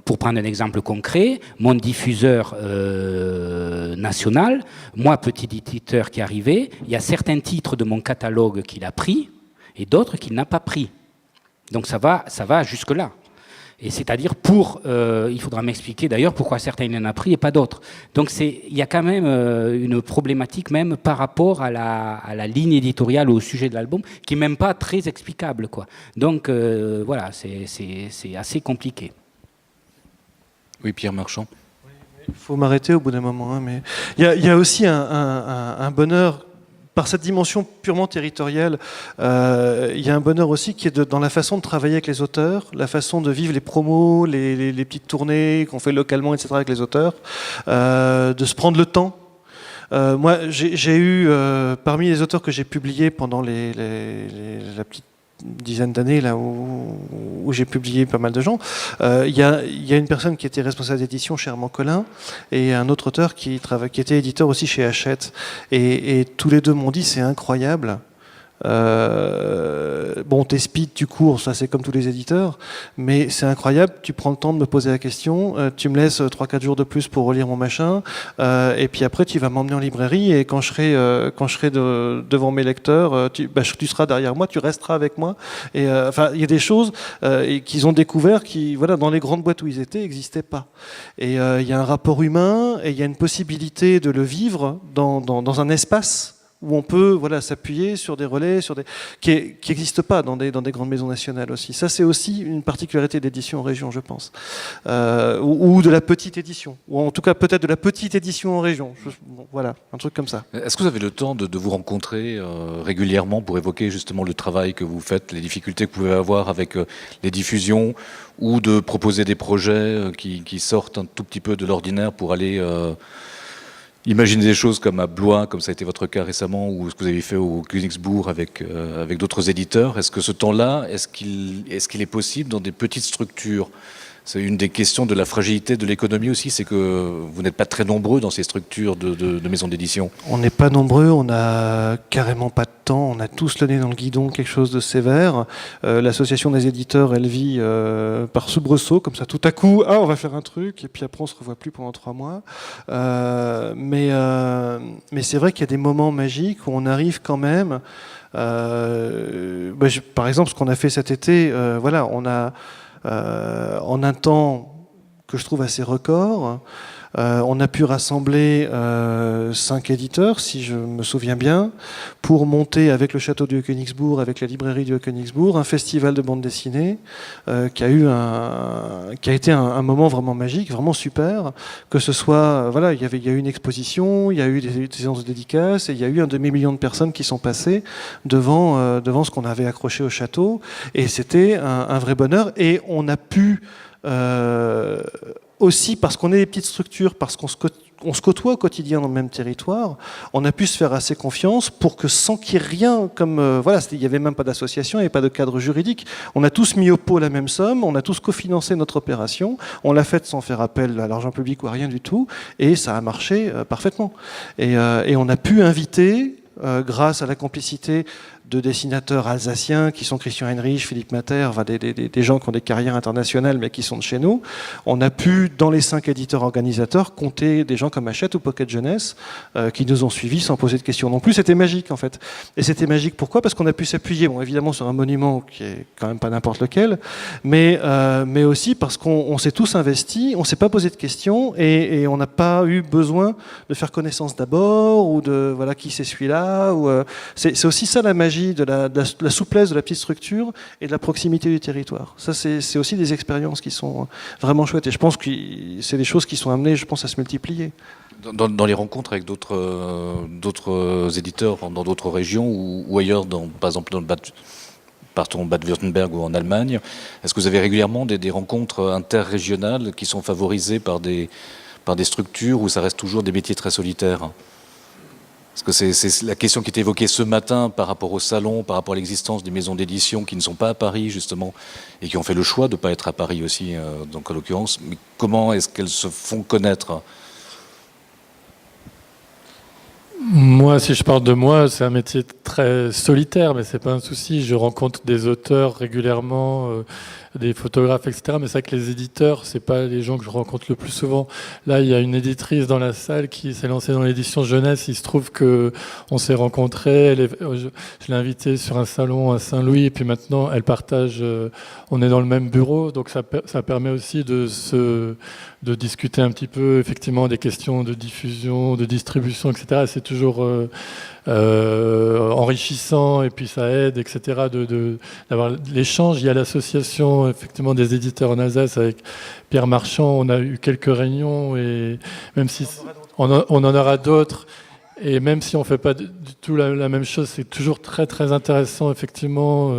Pour prendre un exemple concret, mon diffuseur national, moi petit éditeur qui arrivait, il y a certains titres de mon catalogue qu'il a pris et d'autres qu'il n'a pas pris. Donc ça va jusque-là. Et c'est-à-dire il faudra m'expliquer d'ailleurs pourquoi certains il en a pris et pas d'autres. Donc il y a quand même une problématique même par rapport à la ligne éditoriale ou au sujet de l'album qui n'est même pas très explicable, quoi. Donc voilà, c'est assez compliqué. Oui, Pierre Marchand. Il faut m'arrêter au bout d'un moment, hein, mais il y a aussi un bonheur. Par cette dimension purement territoriale, il y a un bonheur aussi qui est dans la façon de travailler avec les auteurs, la façon de vivre les promos, les petites tournées qu'on fait localement, etc. avec les auteurs, de se prendre le temps. Moi, j'ai eu, parmi les auteurs que j'ai publiés pendant la petite dizaine d'années là où j'ai publié pas mal de gens, il y a une personne qui était responsable d'édition chez Armand Collin et un autre auteur qui était éditeur aussi chez Hachette. Et tous les deux m'ont dit c'est incroyable. Bon, t'es speed, tu cours, ça c'est comme tous les éditeurs, mais c'est incroyable, tu prends le temps de me poser la question, tu me laisses 3-4 jours de plus pour relire mon machin, et puis après tu vas m'emmener en librairie, et quand je serai devant mes lecteurs, tu seras derrière moi, tu resteras avec moi. Et enfin, il y a des choses qu'ils ont découvert qui, voilà, dans les grandes boîtes où ils étaient, n'existaient pas. Et il y a un rapport humain, et il y a une possibilité de le vivre dans un espace où on peut, voilà, s'appuyer sur des relais qui n'existent pas dans des grandes maisons nationales aussi. Ça, c'est aussi une particularité d'édition en région, je pense. Ou de la petite édition. Ou en tout cas, peut-être de la petite édition en région. Bon, voilà, un truc comme ça. Est-ce que vous avez le temps de vous rencontrer régulièrement pour évoquer justement le travail que vous faites, les difficultés que vous pouvez avoir avec les diffusions, ou de proposer des projets qui sortent un tout petit peu de l'ordinaire pour aller... Imaginez des choses comme à Blois, comme ça a été votre cas récemment, ou ce que vous avez fait au Königsbourg avec d'autres éditeurs. Est-ce que ce temps-là, est-ce qu'il est possible dans des petites structures ? C'est une des questions de la fragilité de l'économie aussi, c'est que vous n'êtes pas très nombreux dans ces structures de maisons d'édition. On n'est pas nombreux, on n'a carrément pas de temps, on a tous le nez dans le guidon, quelque chose de sévère. L'association des éditeurs, elle vit par soubresaut, comme ça tout à coup, on va faire un truc, et puis après on se revoit plus pendant 3 mois. Mais c'est vrai qu'il y a des moments magiques où on arrive quand même... par exemple, ce qu'on a fait cet été, voilà, on a... en un temps que je trouve assez record, on a pu rassembler 5 éditeurs, si je me souviens bien, pour monter avec le château du Königsbourg, avec la librairie du Königsbourg, un festival de bande dessinée qui a été un moment vraiment magique, vraiment super. Que ce soit, voilà, il y a eu une exposition, il y a eu des séances de dédicaces, et il y a eu un demi-million de personnes qui sont passées devant ce qu'on avait accroché au château, et c'était un vrai bonheur. Et on a pu aussi, parce qu'on est des petites structures, parce qu'on se côtoie au quotidien dans le même territoire, on a pu se faire assez confiance pour que, sans qu'il y ait rien comme... voilà, il n'y avait même pas d'association, il n'y avait pas de cadre juridique. On a tous mis au pot la même somme, on a tous cofinancé notre opération, on l'a faite sans faire appel à l'argent public ou à rien du tout, et ça a marché parfaitement. Et on a pu inviter, grâce à la complicité de dessinateurs alsaciens qui sont Christian Heinrich, Philippe Mater, enfin des gens qui ont des carrières internationales mais qui sont de chez nous. On a pu, dans les 5 éditeurs organisateurs, compter des gens comme Hachette ou Pocket Jeunesse qui nous ont suivis sans poser de questions non plus. C'était magique en fait. Et c'était magique pourquoi ? Parce qu'on a pu s'appuyer, bon, évidemment sur un monument qui est quand même pas n'importe lequel, mais aussi parce qu'on s'est tous investis, on s'est pas posé de questions et on n'a pas eu besoin de faire connaissance d'abord ou de voilà qui c'est celui-là. C'est aussi ça la magie de la souplesse de la petite structure et de la proximité du territoire. Ça, c'est aussi des expériences qui sont vraiment chouettes. Et je pense que c'est des choses qui sont amenées, je pense, à se multiplier. Dans les rencontres avec d'autres éditeurs dans d'autres régions ou ailleurs, par exemple dans le Bade-Württemberg ou en Allemagne, est-ce que vous avez régulièrement des rencontres interrégionales qui sont favorisées par des structures où ça reste toujours des métiers très solitaires ? Parce que c'est la question qui était évoquée ce matin par rapport au salon, par rapport à l'existence des maisons d'édition qui ne sont pas à Paris, justement, et qui ont fait le choix de ne pas être à Paris aussi, donc en l'occurrence. Mais comment est-ce qu'elles se font connaître ? Moi, si je parle de moi, c'est un métier très solitaire, mais c'est pas un souci. Je rencontre des auteurs régulièrement, des photographes, etc. Mais c'est vrai que les éditeurs, c'est pas les gens que je rencontre le plus souvent. Là, il y a une éditrice dans la salle qui s'est lancée dans l'édition jeunesse. Il se trouve que on s'est rencontrés. Je l'ai invitée sur un salon à Saint-Louis, et puis maintenant, elle partage. On est dans le même bureau, donc ça permet aussi de discuter un petit peu, effectivement, des questions de diffusion, de distribution, etc. C'est toujours enrichissant, et puis ça aide, etc. D'avoir l'échange. Il y a l'association, effectivement, des éditeurs en Alsace avec Pierre Marchand. On a eu quelques réunions, et même si on en aura d'autres. Et même si on ne fait pas du tout la même chose, c'est toujours très très intéressant, effectivement.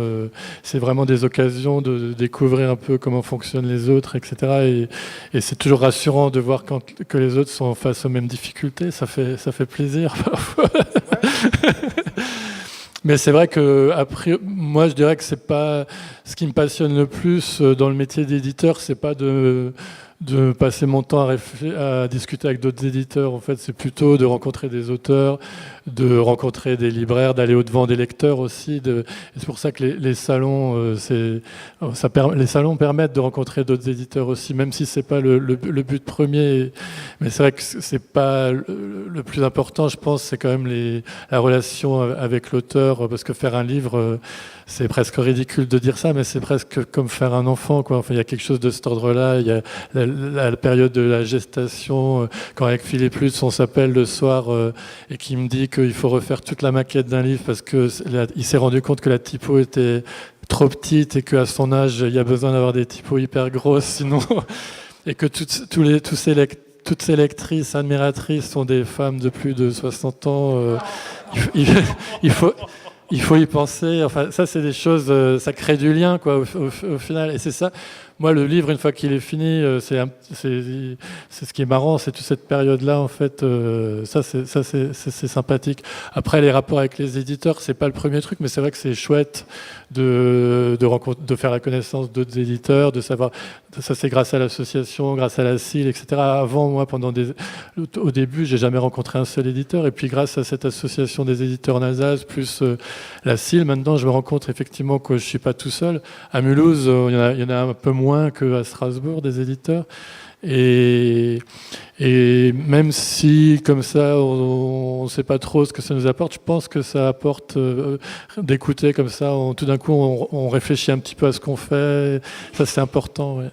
C'est vraiment des occasions de découvrir un peu comment fonctionnent les autres, etc. Et c'est toujours rassurant de voir que les autres sont face aux mêmes difficultés. Ça fait plaisir parfois. Mais c'est vrai que après, moi je dirais que c'est pas ce qui me passionne le plus dans le métier d'éditeur, c'est pas de passer mon temps à discuter avec d'autres éditeurs. En fait, c'est plutôt de rencontrer des auteurs, de rencontrer des libraires, d'aller au-devant des lecteurs aussi. Et c'est pour ça que les salons, les salons permettent de rencontrer d'autres éditeurs aussi, même si c'est pas le but premier. Mais c'est vrai que c'est pas le plus important, je pense, c'est quand même la relation avec l'auteur, parce que faire un livre, c'est presque ridicule de dire ça, mais c'est presque comme faire un enfant, quoi. Enfin, il y a quelque chose de cet ordre-là. Il y a la période de la gestation, quand avec Philippe Lutz, on s'appelle le soir et qui me dit qu'il faut refaire toute la maquette d'un livre parce qu'il s'est rendu compte que la typo était trop petite et qu'à son âge, il y a besoin d'avoir des typos hyper grosses, sinon... et que toutes ces lectrices, admiratrices sont des femmes de plus de 60 ans. Il faut y penser. Enfin, ça, c'est des choses, ça crée du lien, quoi, au final. Et c'est ça. Moi, le livre, une fois qu'il est fini, c'est ce qui est marrant, c'est toute cette période-là, en fait. Ça, c'est sympathique. Après, les rapports avec les éditeurs, c'est pas le premier truc, mais c'est vrai que c'est chouette de faire la connaissance d'autres éditeurs, de savoir. Ça, c'est grâce à l'association, grâce à la CIL, etc. Avant, moi, au début, j'ai jamais rencontré un seul éditeur. Et puis, grâce à cette association des éditeurs en Alsace, plus la CIL, maintenant, je me rends compte effectivement que je suis pas tout seul. À Mulhouse, il y en a un peu moins qu'à Strasbourg, des éditeurs. Et même si, comme ça, on ne sait pas trop ce que ça nous apporte, je pense que ça apporte d'écouter comme ça. Tout d'un coup, on réfléchit un petit peu à ce qu'on fait. Ça, c'est important, ouais.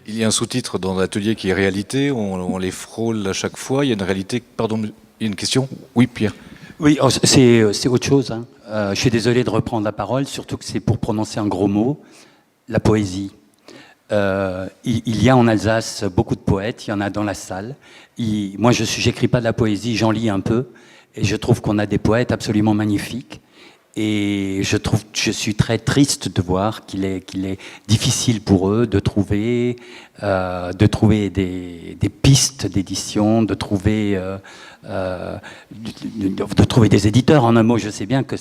Il y a un sous-titre dans l'atelier qui est réalité, on les frôle à chaque fois. Il y a une réalité. Pardon, il y a une question ? Oui, Pierre. Oui, c'est autre chose. Hein. Je suis désolé de reprendre la parole, surtout que c'est pour prononcer un gros mot, la poésie. Il y a en Alsace beaucoup de poètes, il y en a dans la salle. Moi, j'écris pas de la poésie, j'en lis un peu, et je trouve qu'on a des poètes absolument magnifiques. Et je suis très triste de voir qu'il est difficile pour eux de trouver des pistes d'édition, de trouver des éditeurs. En un mot, je sais bien que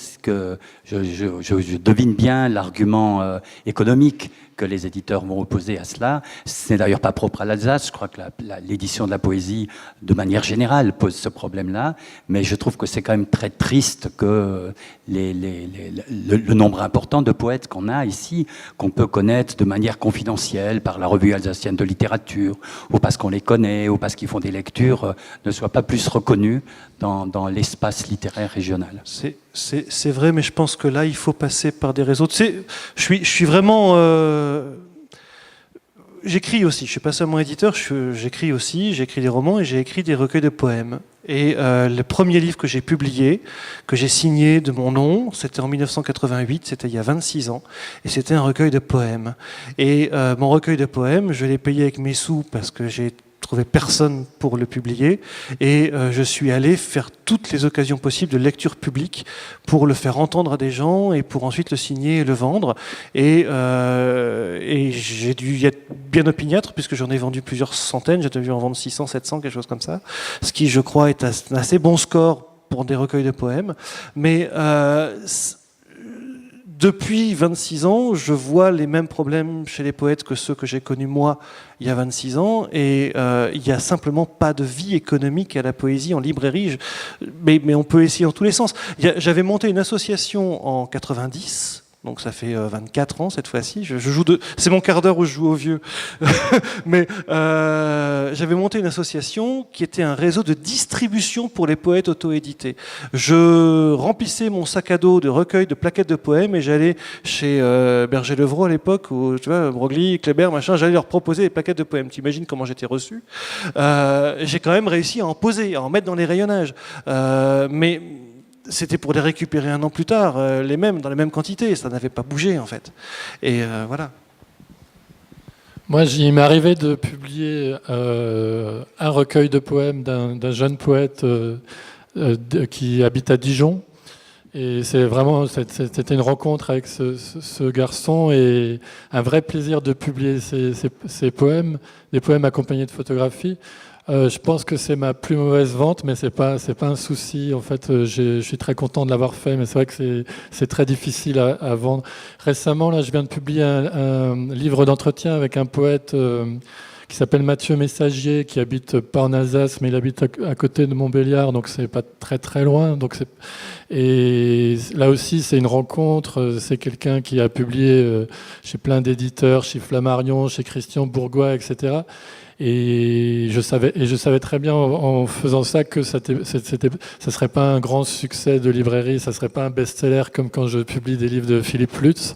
je devine bien l'argument économique que les éditeurs vont opposer à cela. Ce n'est d'ailleurs pas propre à l'Alsace. Je crois que l'édition de la poésie, de manière générale, pose ce problème-là. Mais je trouve que c'est quand même très triste que le nombre important de poètes qu'on a ici, qu'on peut connaître de manière confidentielle par la revue alsacienne de littérature, ou parce qu'on les connaît, ou parce qu'ils font des lectures, ne soient pas plus reconnus dans l'espace littéraire régional. C'est vrai, mais je pense que là, il faut passer par des réseaux. Je suis vraiment... J'écris aussi, je suis pas seulement éditeur, j'écris aussi, j'écris des romans et j'ai écrit des recueils de poèmes. Et le premier livre que j'ai publié, que j'ai signé de mon nom, c'était en 1988, c'était il y a 26 ans, et c'était un recueil de poèmes. Et mon recueil de poèmes, je l'ai payé avec mes sous parce que j'ai trouvé personne pour le publier, et je suis allé faire toutes les occasions possibles de lecture publique pour le faire entendre à des gens et pour ensuite le signer et le vendre. Et j'ai dû y être bien opiniâtre puisque j'en ai vendu plusieurs centaines, j'ai dû en vendre 600, 700, quelque chose comme ça, ce qui, je crois, est un assez bon score pour des recueils de poèmes. Mais depuis 26 ans, je vois les mêmes problèmes chez les poètes que ceux que j'ai connus moi il y a 26 ans, et il n'y a simplement pas de vie économique à la poésie en librairie. Mais on peut essayer dans tous les sens. J'avais monté une association en 90. Donc ça fait 24 ans cette fois-ci. C'est mon quart d'heure où je joue au vieux. Mais j'avais monté une association qui était un réseau de distribution pour les poètes auto-édités. Je remplissais mon sac à dos de recueils de plaquettes de poèmes et j'allais chez Berger-Levrault à l'époque, où tu vois, Broglie, Kléber, machin, j'allais leur proposer des plaquettes de poèmes. Tu imagines comment j'étais reçu. J'ai quand même réussi à en poser, à en mettre dans les rayonnages. Mais c'était pour les récupérer un an plus tard, dans les mêmes quantités. Ça n'avait pas bougé, en fait. Et voilà. Moi, il m'est arrivé de publier un recueil de poèmes d'un jeune poète qui habite à Dijon. Et c'était une rencontre avec ce garçon et un vrai plaisir de publier ces poèmes, des poèmes accompagnés de photographies. Je pense que c'est ma plus mauvaise vente, mais c'est pas un souci. En fait, je suis très content de l'avoir fait, mais c'est vrai que c'est très difficile à vendre. Récemment, là, je viens de publier un livre d'entretien avec un poète qui s'appelle Mathieu Messagier, qui habite pas en Alsace, mais il habite à côté de Montbéliard, donc c'est pas très très loin. Et là aussi, c'est une rencontre. C'est quelqu'un qui a publié chez plein d'éditeurs, chez Flammarion, chez Christian Bourgois, etc. Et je savais très bien en faisant ça que ça serait pas un grand succès de librairie, ça serait pas un best-seller comme quand je publie des livres de Philippe Lutz.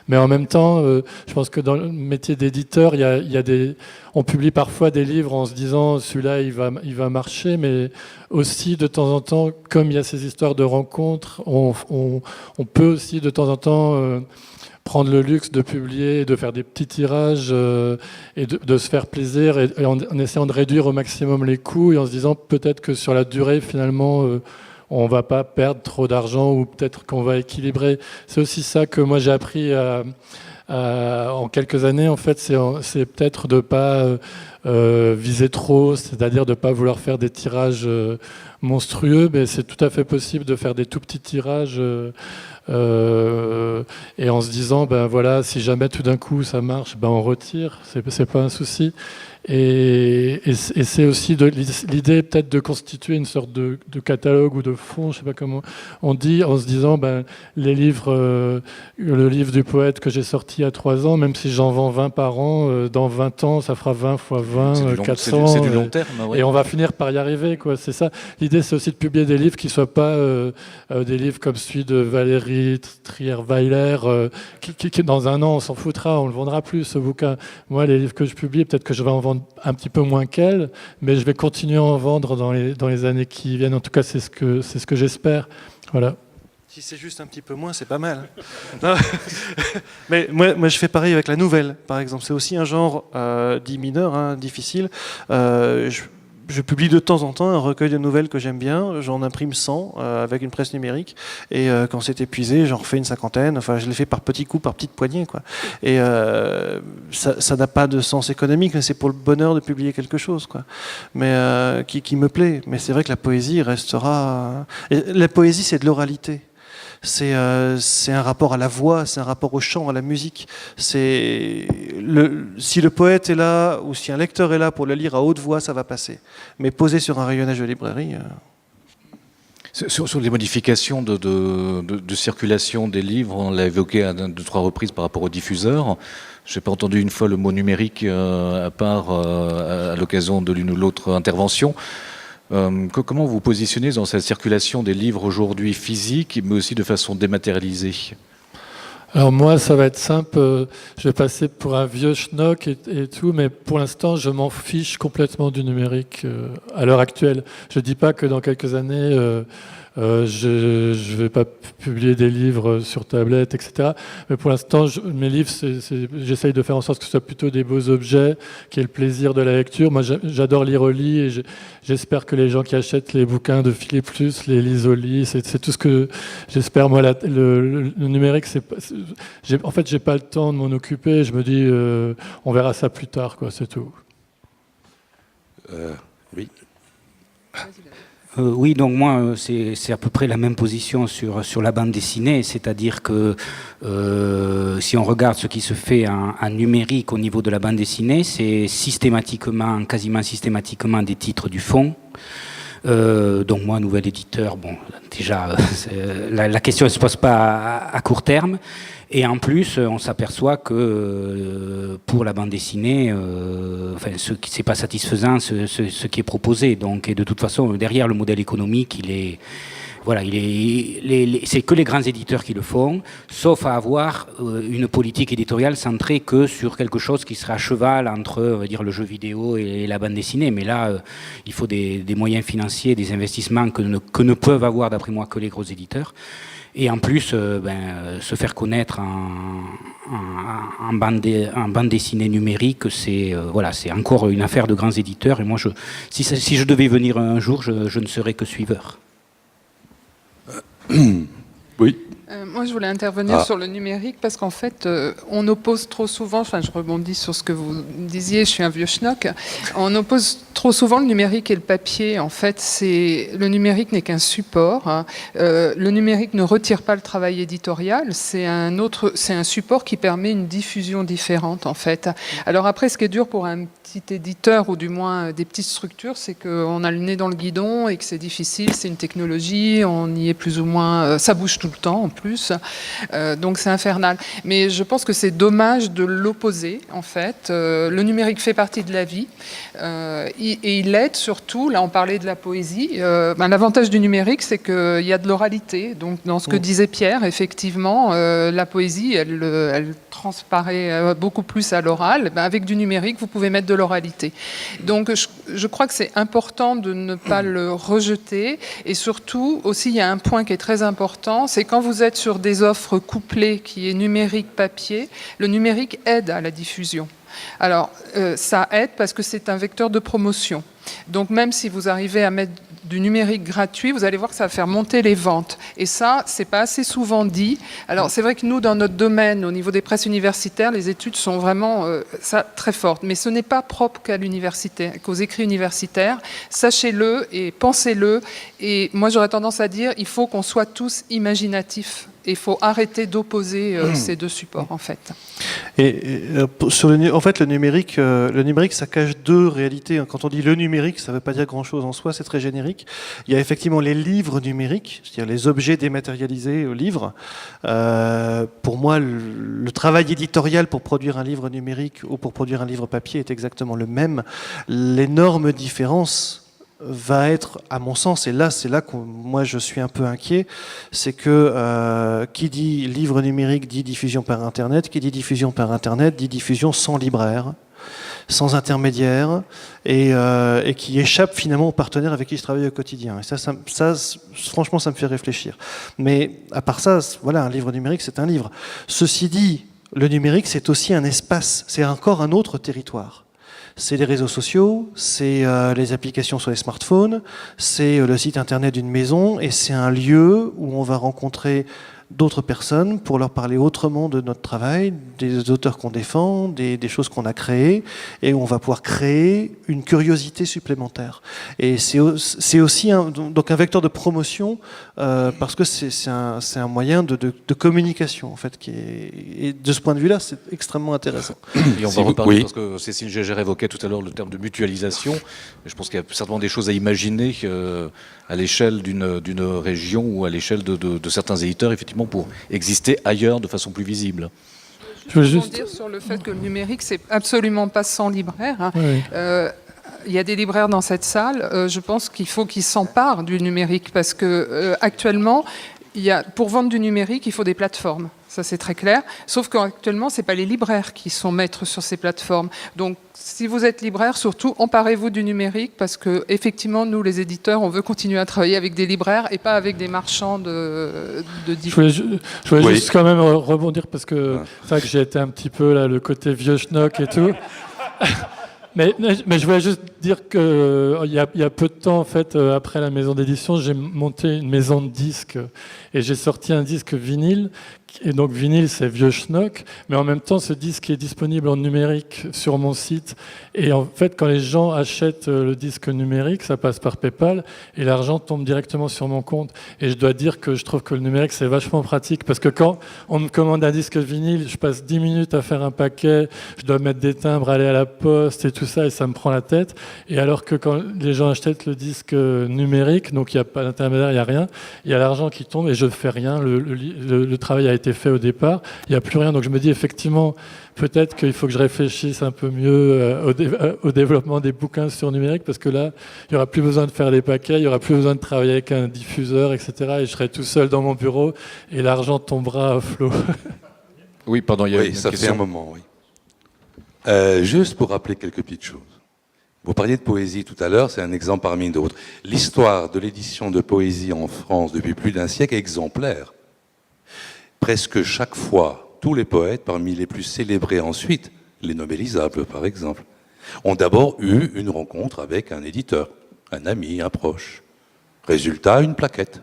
Mais en même temps, je pense que dans le métier d'éditeur, on publie parfois des livres en se disant celui-là il va marcher, mais aussi de temps en temps, comme il y a ces histoires de rencontres, on peut aussi de temps en temps prendre le luxe de publier, de faire des petits tirages et de se faire plaisir et en essayant de réduire au maximum les coûts et en se disant peut-être que sur la durée, finalement, on va pas perdre trop d'argent ou peut-être qu'on va équilibrer. C'est aussi ça que moi j'ai appris en quelques années. En fait, c'est peut-être de pas viser trop, c'est-à-dire de pas vouloir faire des tirages monstrueux, mais c'est tout à fait possible de faire des tout petits tirages et en se disant ben voilà, si jamais tout d'un coup ça marche, ben on retire, c'est pas un souci. Et c'est aussi l'idée peut-être de constituer une sorte de catalogue ou de fonds, je sais pas comment on dit, en se disant ben le livre du poète que j'ai sorti il y a 3 ans, même si j'en vends 20 par an, dans 20 ans ça fera 20 fois 20, 400. C'est du long terme. Ouais. Et on va finir par y arriver, quoi. C'est ça. L'idée, c'est aussi de publier des livres qui soient pas des livres comme celui de Valérie Trierweiler, qui dans un an on s'en foutra, on le vendra plus ce bouquin. Moi, les livres que je publie, peut-être que je vais en vendre un petit peu moins qu'elle, mais je vais continuer à en vendre dans les années qui viennent. En tout cas, c'est ce que j'espère. Voilà. Si c'est juste un petit peu moins, c'est pas mal. Non. Mais moi, je fais pareil avec la nouvelle, par exemple. C'est aussi un genre dit mineur, difficile. Je publie de temps en temps un recueil de nouvelles que j'aime bien. J'en imprime 100 avec une presse numérique. Et quand c'est épuisé, j'en refais une 50aine. Enfin, je les fais par petits coups, par petites poignées, quoi. Et ça n'a pas de sens économique, mais c'est pour le bonheur de publier quelque chose, quoi. Mais qui me plaît. Mais c'est vrai que la poésie restera. Et la poésie, c'est de l'oralité. C'est un rapport à la voix, c'est un rapport au chant, à la musique. Si le poète est là, ou si un lecteur est là pour le lire à haute voix, ça va passer. Mais posé sur un rayonnage de librairie... Sur les modifications de circulation des livres, on l'a évoqué à 2-3 reprises par rapport aux diffuseurs. Je n'ai pas entendu une fois le mot numérique, à part à l'occasion de l'une ou l'autre intervention. Comment vous positionnez dans cette circulation des livres aujourd'hui physiques, mais aussi de façon dématérialisée ? Alors moi, ça va être simple. Je vais passer pour un vieux schnock et tout, mais pour l'instant, je m'en fiche complètement du numérique à l'heure actuelle. Je ne dis pas que dans quelques années, je ne vais pas publier des livres sur tablette, etc. Mais pour l'instant, mes livres, j'essaye de faire en sorte que ce soit plutôt des beaux objets, qu'il y ait le plaisir de la lecture. Moi, j'adore lire au lit et j'espère que les gens qui achètent les bouquins de Philippe Lutz les lisent au lit. C'est tout ce que j'espère. Moi, le numérique, en fait, j'ai pas le temps de m'en occuper. Je me dis, on verra ça plus tard, quoi. C'est tout. Oui. Oui, donc moi, c'est à peu près la même position sur la bande dessinée, c'est-à-dire que si on regarde ce qui se fait en numérique au niveau de la bande dessinée, c'est quasiment systématiquement des titres du fond. Donc moi, nouvel éditeur, bon, déjà, la question ne se pose pas à court terme. Et en plus, on s'aperçoit que pour la bande dessinée, c'est pas satisfaisant ce qui est proposé. Donc, et de toute façon, derrière le modèle économique, Voilà, c'est que les grands éditeurs qui le font, sauf à avoir une politique éditoriale centrée que sur quelque chose qui serait à cheval entre, on va dire, le jeu vidéo et la bande dessinée. Mais là, il faut des moyens financiers, des investissements que ne peuvent avoir, d'après moi, que les gros éditeurs. Et en plus, se faire connaître en bande dessinée numérique, c'est encore une affaire de grands éditeurs. Et moi, si je devais venir un jour, je ne serais que suiveur. Oui. Moi, je voulais intervenir sur le numérique parce qu'en fait, on oppose trop souvent, enfin, je rebondis sur ce que vous disiez, je suis un vieux schnock, on oppose trop souvent le numérique et le papier. En fait, le numérique n'est qu'un support. Hein. Le numérique ne retire pas le travail éditorial, c'est un support qui permet une diffusion différente, en fait. Alors après, ce qui est dur pour un petit éditeur, ou du moins des petites structures, c'est qu'on a le nez dans le guidon et que c'est difficile, c'est une technologie, on y est plus ou moins, ça bouge tout le temps en plus, donc c'est infernal. Mais je pense que c'est dommage de l'opposer, en fait. Le numérique fait partie de la vie et il aide surtout, là on parlait de la poésie, l'avantage du numérique c'est qu'il y a de l'oralité, donc dans ce que disait Pierre, effectivement, la poésie elle transparaît beaucoup plus à l'oral. Avec du numérique vous pouvez mettre de l'oralité. Donc je crois que c'est important de ne pas le rejeter, et surtout aussi il y a un point qui est très important, c'est quand vous êtes sur des offres couplées qui est numérique-papier, le numérique aide à la diffusion. Alors ça aide parce que c'est un vecteur de promotion. Donc même si vous arrivez à mettre du numérique gratuit, vous allez voir que ça va faire monter les ventes. Et ça, c'est pas assez souvent dit. Alors c'est vrai que nous, dans notre domaine, au niveau des presses universitaires, les études sont vraiment très fortes. Mais ce n'est pas propre qu'à l'université, qu'aux écrits universitaires. Sachez-le et pensez-le. Et moi, j'aurais tendance à dire, il faut qu'on soit tous imaginatifs. Il faut arrêter d'opposer ces deux supports, en fait. En fait, le numérique, ça cache deux réalités. Quand on dit le numérique, ça ne veut pas dire grand-chose en soi, c'est très générique. Il y a effectivement les livres numériques, c'est-à-dire les objets dématérialisés, livres. Pour moi, le travail éditorial pour produire un livre numérique ou pour produire un livre papier est exactement le même. L'énorme différence va être, à mon sens, et là c'est là que moi je suis un peu inquiet, c'est que qui dit livre numérique dit diffusion par Internet, qui dit diffusion par Internet dit diffusion sans libraire, sans intermédiaire, et qui échappe finalement aux partenaires avec qui je travaille au quotidien. Et ça franchement, ça me fait réfléchir. Mais à part ça, voilà, un livre numérique, c'est un livre. Ceci dit, le numérique, c'est aussi un espace, c'est encore un autre territoire. C'est les réseaux sociaux, c'est les applications sur les smartphones, c'est le site internet d'une maison, et c'est un lieu où on va rencontrer d'autres personnes pour leur parler autrement de notre travail, des auteurs qu'on défend, des choses qu'on a créées, et où on va pouvoir créer une curiosité supplémentaire. Et c'est aussi donc un vecteur de promotion, parce que c'est un moyen de communication, en fait, et de ce point de vue-là, c'est extrêmement intéressant. Et on va reparler, parce que Cécile Gégère évoquait tout à l'heure le terme de mutualisation. Je pense qu'il y a certainement des choses à imaginer à l'échelle d'une région ou à l'échelle de certains éditeurs, effectivement, pour exister ailleurs de façon plus visible. Je veux juste dire sur le fait que le numérique, c'est absolument pas sans libraire. Hein. Oui. Il y a des libraires dans cette salle. Je pense qu'il faut qu'ils s'emparent du numérique, parce que actuellement, pour vendre du numérique, il faut des plateformes. Ça, c'est très clair. Sauf qu'actuellement, ce n'est pas les libraires qui sont maîtres sur ces plateformes. Donc, si vous êtes libraire, surtout, emparez-vous du numérique, parce que, effectivement, nous, les éditeurs, on veut continuer à travailler avec des libraires et pas avec des marchands de Je voulais juste quand même rebondir, parce que c'est vrai que j'ai été un petit peu là, le côté vieux schnock et tout. Mais je voulais juste dire qu'il y a peu de temps, en fait, après la maison d'édition, j'ai monté une maison de disques et j'ai sorti un disque vinyle. Et donc vinyle, c'est vieux schnock, mais en même temps, ce disque est disponible en numérique sur mon site. Et en fait, quand les gens achètent le disque numérique, ça passe par PayPal et l'argent tombe directement sur mon compte. Et je dois dire que je trouve que le numérique, c'est vachement pratique, parce que quand on me commande un disque vinyle, je passe 10 minutes à faire un paquet, je dois mettre des timbres, aller à la poste et tout ça et ça me prend la tête. Et alors que quand les gens achètent le disque numérique, donc il n'y a pas d'intermédiaire, il n'y a rien, il y a l'argent qui tombe et je ne fais rien, le travail a été fait au départ, il n'y a plus rien. Donc je me dis effectivement, peut-être qu'il faut que je réfléchisse un peu mieux au développement des bouquins sur numérique, parce que là, il n'y aura plus besoin de faire des paquets, il n'y aura plus besoin de travailler avec un diffuseur, etc. Et je serai tout seul dans mon bureau et l'argent tombera à flot. Oui, pardon, il y a une ça question. fait un moment, oui. Juste pour rappeler quelques petites choses. Vous parliez de poésie tout à l'heure, c'est un exemple parmi d'autres. L'histoire de l'édition de poésie en France depuis plus d'un siècle est exemplaire. Presque chaque fois, tous les poètes, parmi les plus célébrés ensuite, les nobilisables par exemple, ont d'abord eu une rencontre avec un éditeur, un ami, un proche. Résultat, une plaquette.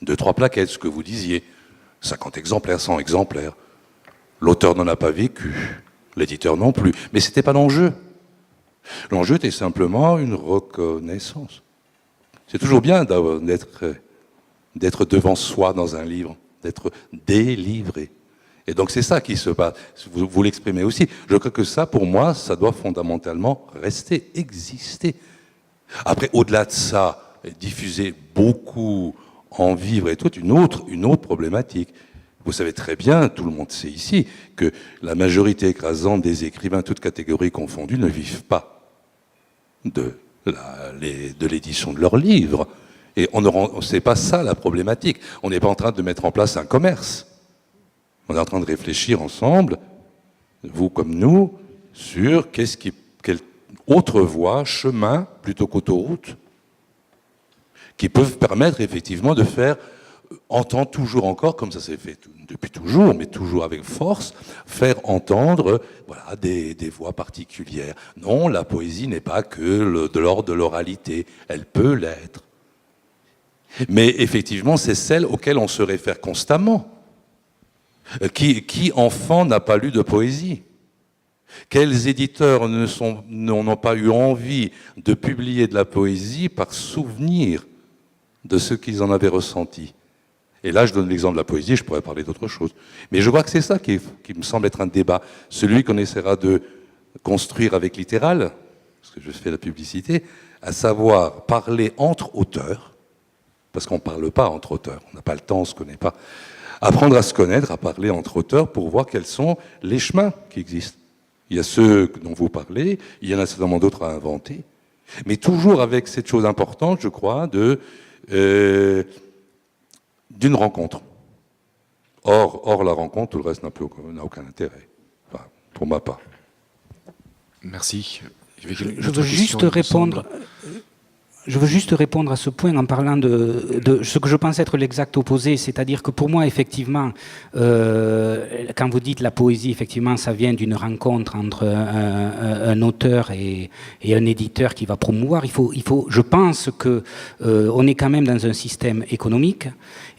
2-3 plaquettes, ce que vous disiez. 50 exemplaires, 100 exemplaires. L'auteur n'en a pas vécu, l'éditeur non plus. Mais ce n'était pas l'enjeu. L'enjeu était simplement une reconnaissance. C'est toujours bien d'être devant soi dans un livre, d'être délivré. Et donc c'est ça qui se passe. Vous l'exprimez aussi. Je crois que ça, pour moi, ça doit fondamentalement rester, exister. Après, au-delà de ça, diffuser beaucoup, en vivre et tout, une autre problématique. Vous savez très bien, tout le monde sait ici, que la majorité écrasante des écrivains, toutes catégories confondues, ne vivent pas de l'édition de leurs livres. Et c'est pas ça la problématique. On n'est pas en train de mettre en place un commerce. On est en train de réfléchir ensemble, vous comme nous, sur quelle autre voie, chemin, plutôt qu'autoroute, qui peuvent permettre effectivement de faire entendre toujours encore, comme ça s'est fait depuis toujours, mais toujours avec force, faire entendre des voix particulières. Non, la poésie n'est pas que de l'ordre de l'oralité, elle peut l'être. Mais effectivement, c'est celle auquel on se réfère constamment. Qui enfant n'a pas lu de poésie ? Quels éditeurs n'ont pas eu envie de publier de la poésie par souvenir de ce qu'ils en avaient ressenti ? Et là, je donne l'exemple de la poésie, je pourrais parler d'autre chose. Mais je crois que c'est ça qui me semble être un débat. Celui qu'on essaiera de construire avec Littéral, parce que je fais la publicité, à savoir parler entre auteurs, parce qu'on ne parle pas entre auteurs, on n'a pas le temps, on ne se connaît pas. Apprendre à se connaître, à parler entre auteurs pour voir quels sont les chemins qui existent. Il y a ceux dont vous parlez, il y en a certainement d'autres à inventer, mais toujours avec cette chose importante, je crois, d'une rencontre. Or, la rencontre, tout le reste n'a aucun intérêt. Enfin, pour ma part. Merci. Je veux juste répondre à ce point en parlant de ce que je pense être l'exact opposé, c'est-à-dire que pour moi, effectivement, quand vous dites la poésie, effectivement, ça vient d'une rencontre entre un auteur et un éditeur qui va promouvoir. Je pense que on est quand même dans un système économique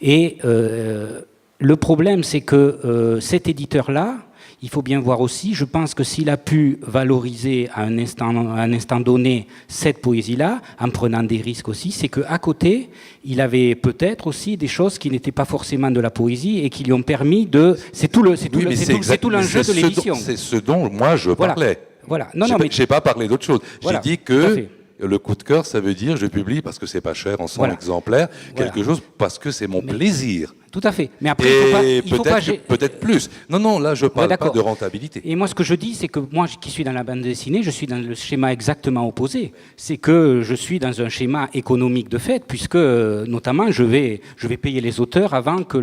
et le problème, c'est que cet éditeur-là, il faut bien voir aussi, je pense que s'il a pu valoriser à un instant donné cette poésie-là, en prenant des risques aussi, c'est qu'à côté, il avait peut-être aussi des choses qui n'étaient pas forcément de la poésie et qui lui ont permis de... C'est tout l'enjeu de l'édition. C'est ce dont moi je parlais. Voilà. Je n'ai pas parlé d'autre chose. Voilà, j'ai dit que le coup de cœur, ça veut dire je publie parce que c'est pas cher en 100 exemplaires, quelque chose parce que c'est mon plaisir. Tout à fait. Mais après, peut-être plus. Non, là, je parle pas de rentabilité. Et moi, ce que je dis, c'est que moi, qui suis dans la bande dessinée, je suis dans le schéma exactement opposé. C'est que je suis dans un schéma économique de fait, puisque, notamment, je vais payer les auteurs avant que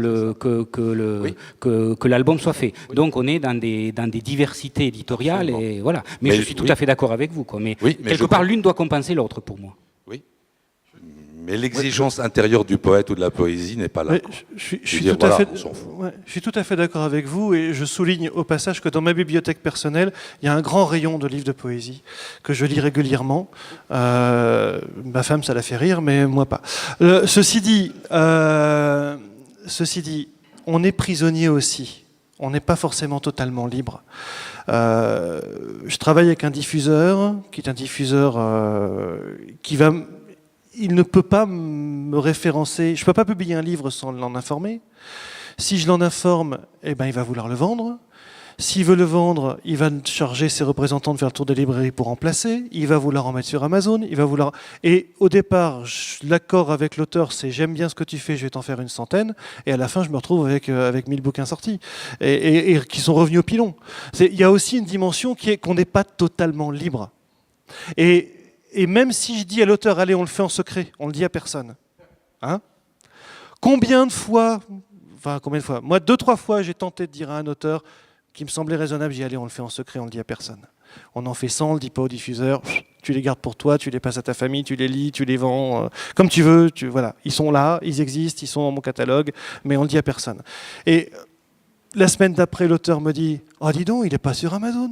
l'album soit fait. Oui. Donc, on est dans des diversités éditoriales, et voilà. Mais je suis tout à fait d'accord avec vous, quoi. Mais quelque part, l'une doit compenser l'autre, pour moi. Mais l'exigence intérieure du poète ou de la poésie n'est pas là. Je suis tout à fait d'accord avec vous et je souligne au passage que dans ma bibliothèque personnelle, il y a un grand rayon de livres de poésie que je lis régulièrement. Ma femme, ça la fait rire, mais moi pas. Ceci dit, on est prisonnier aussi. On n'est pas forcément totalement libre. Je travaille avec un diffuseur qui est un diffuseur qui va... Il ne peut pas me référencer. Je ne peux pas publier un livre sans l'en informer. Si je l'en informe, il va vouloir le vendre. S'il veut le vendre, il va charger ses représentants de faire le tour des librairies pour en placer. Il va vouloir en mettre sur Amazon. Il va vouloir... Et au départ, l'accord avec l'auteur, c'est j'aime bien ce que tu fais, je vais t'en faire une centaine. Et à la fin, je me retrouve avec 1000 bouquins sortis et qui sont revenus au pilon. Il y a aussi une dimension qui est qu'on n'est pas totalement libre. Et même si je dis à l'auteur, allez, on le fait en secret, on le dit à personne. Hein ? Combien de fois, moi, 2-3 fois, j'ai tenté de dire à un auteur qui me semblait raisonnable, j'ai dit, allez, on le fait en secret, on le dit à personne. On en fait 100, on le dit pas au diffuseur, tu les gardes pour toi, tu les passes à ta famille, tu les lis, tu les vends, comme tu veux, voilà. Ils sont là, ils existent, ils sont dans mon catalogue, mais on le dit à personne. Et la semaine d'après, l'auteur me dit, oh dis donc, il n'est pas sur Amazon.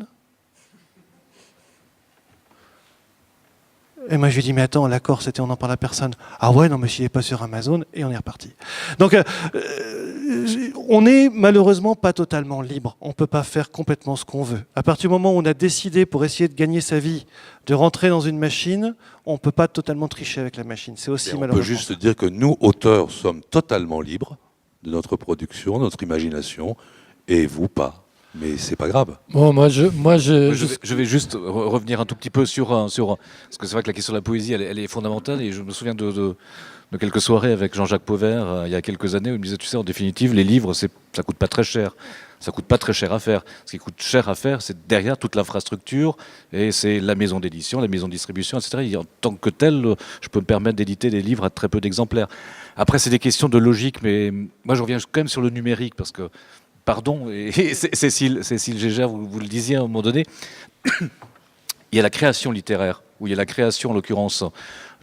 Et moi je lui dis mais attends, l'accord c'était on n'en parle à personne. Ah ouais, non mais s'il n'est pas sur Amazon, et on est reparti. Donc on n'est malheureusement pas totalement libre. On ne peut pas faire complètement ce qu'on veut. À partir du moment où on a décidé pour essayer de gagner sa vie, de rentrer dans une machine, on ne peut pas totalement tricher avec la machine. C'est aussi malheureusement. On peut juste dire que nous, auteurs, sommes totalement libres de notre production, de notre imagination, et vous pas. Mais c'est pas grave. Bon, je vais juste revenir un tout petit peu sur parce que c'est vrai que la question de la poésie, elle est fondamentale. Et je me souviens de quelques soirées avec Jean-Jacques Pauvert il y a quelques années où il me disait, tu sais, en définitive, les livres, ça coûte pas très cher. Ça coûte pas très cher à faire. Ce qui coûte cher à faire, c'est derrière toute l'infrastructure et c'est la maison d'édition, la maison de distribution, etc. Et en tant que tel, je peux me permettre d'éditer des livres à très peu d'exemplaires. Après, c'est des questions de logique, mais moi, je reviens quand même sur le numérique parce que pardon, et Cécile Gégère, vous le disiez à un moment donné, il y a la création littéraire, ou il y a la création en l'occurrence.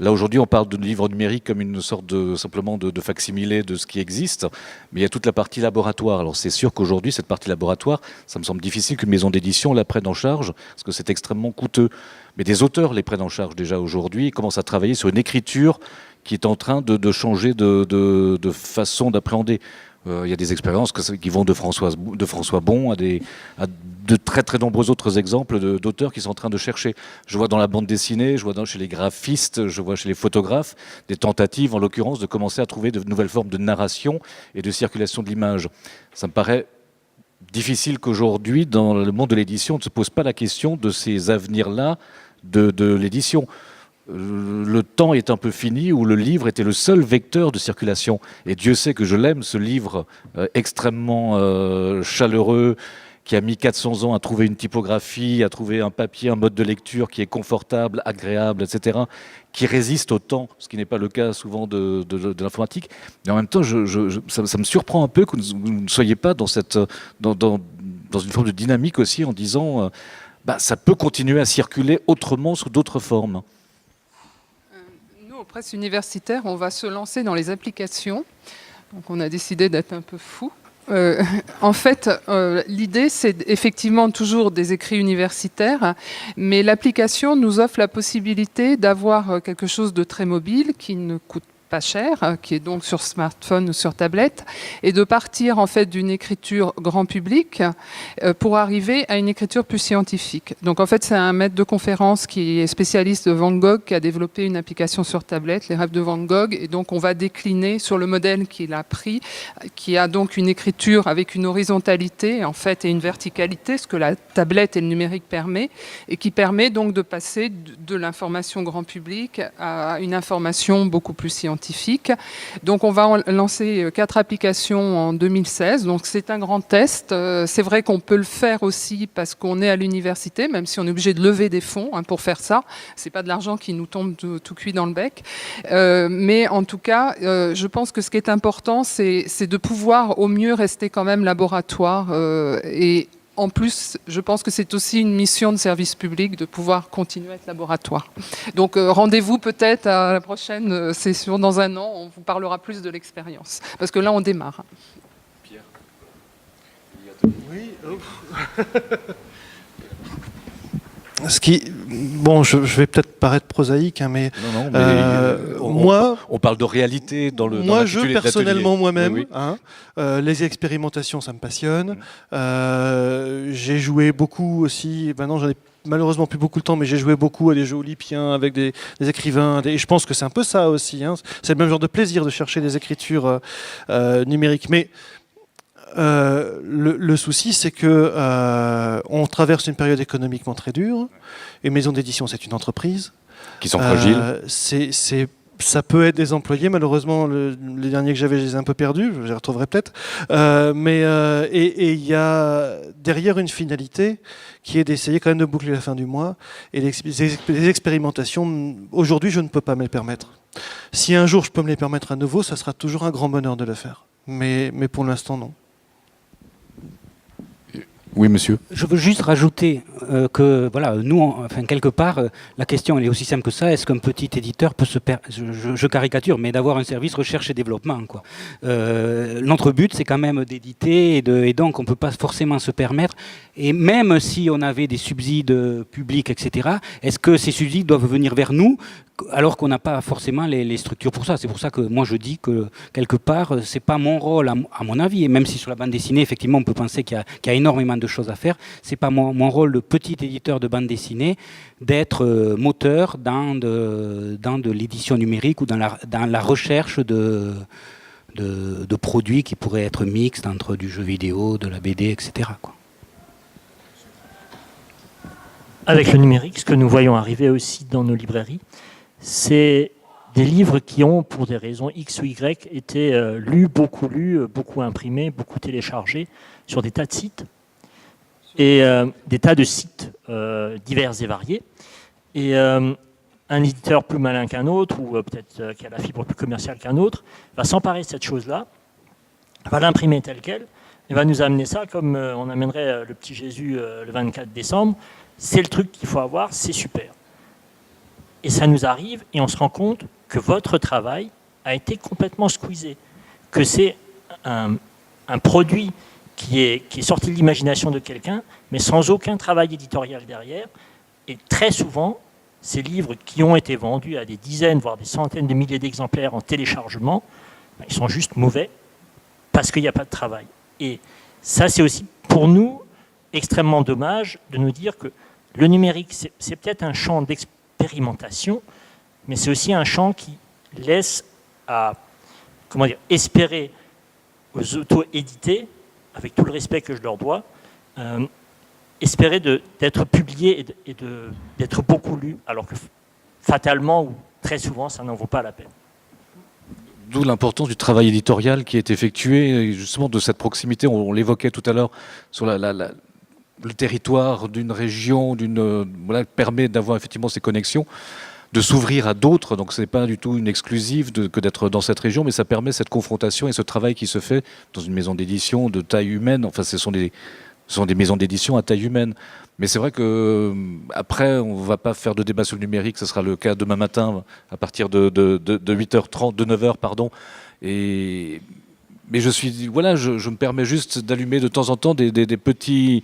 Là aujourd'hui on parle de livre numérique comme une sorte simplement de facsimilé de ce qui existe, mais il y a toute la partie laboratoire. Alors c'est sûr qu'aujourd'hui cette partie laboratoire, ça me semble difficile qu'une maison d'édition la prenne en charge, parce que c'est extrêmement coûteux. Mais des auteurs les prennent en charge déjà aujourd'hui, ils commencent à travailler sur une écriture qui est en train de changer de façon d'appréhender. Il y a des expériences qui vont de François Bon à de très très nombreux autres exemples d'auteurs qui sont en train de chercher. Je vois dans la bande dessinée, je vois chez les graphistes, je vois chez les photographes des tentatives en l'occurrence de commencer à trouver de nouvelles formes de narration et de circulation de l'image. Ça me paraît difficile qu'aujourd'hui dans le monde de l'édition on ne se pose pas la question de ces avenirs-là de l'édition. Le temps est un peu fini où le livre était le seul vecteur de circulation. Et Dieu sait que je l'aime, ce livre extrêmement chaleureux, qui a mis 400 ans à trouver une typographie, à trouver un papier, un mode de lecture qui est confortable, agréable, etc., qui résiste au temps, ce qui n'est pas le cas souvent de l'informatique. Mais en même temps, ça me surprend un peu que vous ne soyez pas dans une forme de dynamique aussi, en disant ça peut continuer à circuler autrement sous d'autres formes. Aux presses universitaires, on va se lancer dans les applications. Donc on a décidé d'être un peu fou. En fait, l'idée, c'est effectivement toujours des écrits universitaires, mais l'application nous offre la possibilité d'avoir quelque chose de très mobile qui ne coûte pas cher, qui est donc sur smartphone ou sur tablette, et de partir en fait d'une écriture grand public pour arriver à une écriture plus scientifique. Donc en fait c'est un maître de conférence qui est spécialiste de Van Gogh qui a développé une application sur tablette, les rêves de Van Gogh, et donc on va décliner sur le modèle qu'il a pris, qui a donc une écriture avec une horizontalité en fait et une verticalité, ce que la tablette et le numérique permet, et qui permet donc de passer de l'information grand public à une information beaucoup plus scientifique. Donc on va lancer 4 applications en 2016. Donc c'est un grand test. C'est vrai qu'on peut le faire aussi parce qu'on est à l'université, même si on est obligé de lever des fonds pour faire ça. C'est pas de l'argent qui nous tombe tout cuit dans le bec. Mais en tout cas, je pense que ce qui est important, c'est de pouvoir au mieux rester quand même laboratoire et en plus, je pense que c'est aussi une mission de service public de pouvoir continuer à être laboratoire. Donc rendez-vous peut-être à la prochaine session dans un an, on vous parlera plus de l'expérience. Parce que là, on démarre. Pierre. Oui. Bon, je vais peut-être paraître prosaïque, mais, non, mais moi, on parle de réalité dans le. Moi, personnellement, moi-même, oui. les expérimentations, ça me passionne. J'ai joué beaucoup aussi. Maintenant, j'en ai malheureusement plus beaucoup de temps, mais j'ai joué beaucoup à des jeux olympiens avec des écrivains. Et je pense que c'est un peu ça aussi. C'est le même genre de plaisir de chercher des écritures numériques, mais Le souci, c'est que on traverse une période économiquement très dure. Une maison d'édition, c'est une entreprise. Qui sont fragiles. Ça peut être des employés. Malheureusement, les derniers que j'avais, je les ai un peu perdus. Je les retrouverai peut-être. Et il y a derrière une finalité qui est d'essayer quand même de boucler la fin du mois. Et les expérimentations, aujourd'hui, je ne peux pas me les permettre. Si un jour je peux me les permettre à nouveau, ça sera toujours un grand bonheur de le faire. Mais pour l'instant, non. Oui, monsieur. Je veux juste rajouter que, voilà, nous, enfin, quelque part, la question elle est aussi simple que ça. Est-ce qu'un petit éditeur peut se je caricature, mais d'avoir un service recherche et développement, quoi. Notre but, c'est quand même d'éditer, et donc on ne peut pas forcément se permettre. Et même si on avait des subsides publics, etc., est-ce que ces subsides doivent venir vers nous alors qu'on n'a pas forcément les structures pour ça? C'est pour ça que moi je dis que quelque part, c'est pas mon rôle, à mon avis, et même si sur la bande dessinée, effectivement, on peut penser qu'il y a énormément de choses à faire, c'est pas mon rôle de petit éditeur de bande dessinée d'être moteur dans de l'édition numérique ou dans la recherche de produits qui pourraient être mixtes entre du jeu vidéo, de la BD, etc., quoi. Avec le numérique, ce que nous voyons arriver aussi dans nos librairies, c'est des livres qui ont, pour des raisons X ou Y, été lus, beaucoup imprimés, beaucoup téléchargés sur des tas de sites, et des tas de sites divers et variés. Et un éditeur plus malin qu'un autre, ou peut-être qui a la fibre plus commerciale qu'un autre, va s'emparer de cette chose-là, va l'imprimer telle quelle, et va nous amener ça comme on amènerait le petit Jésus le 24 décembre. C'est le truc qu'il faut avoir, c'est super. Et ça nous arrive, et on se rend compte que votre travail a été complètement squeezé, que c'est un produit qui est sorti de l'imagination de quelqu'un, mais sans aucun travail éditorial derrière. Et très souvent, ces livres qui ont été vendus à des dizaines, voire des centaines de milliers d'exemplaires en téléchargement, ils sont juste mauvais parce qu'il n'y a pas de travail. Et ça, c'est aussi pour nous extrêmement dommage de nous dire que le numérique, c'est peut-être un champ d'expérimentation, mais c'est aussi un champ qui laisse à, espérer aux auto-édités, avec tout le respect que je leur dois, espérer d'être publiés et d'être beaucoup lus, alors que fatalement ou très souvent, ça n'en vaut pas la peine. D'où l'importance du travail éditorial qui est effectué, justement de cette proximité, on l'évoquait tout à l'heure, sur le territoire d'une région, permet d'avoir effectivement ces connexions, de s'ouvrir à d'autres. Donc ce n'est pas du tout une exclusive que d'être dans cette région, mais ça permet cette confrontation et ce travail qui se fait dans une maison d'édition de taille humaine. Enfin, ce sont des maisons d'édition à taille humaine. Mais c'est vrai que après, on ne va pas faire de débat sur le numérique. Ce sera le cas demain matin à partir de 8h30, de 9h, pardon. Mais je me permets juste d'allumer de temps en temps des petites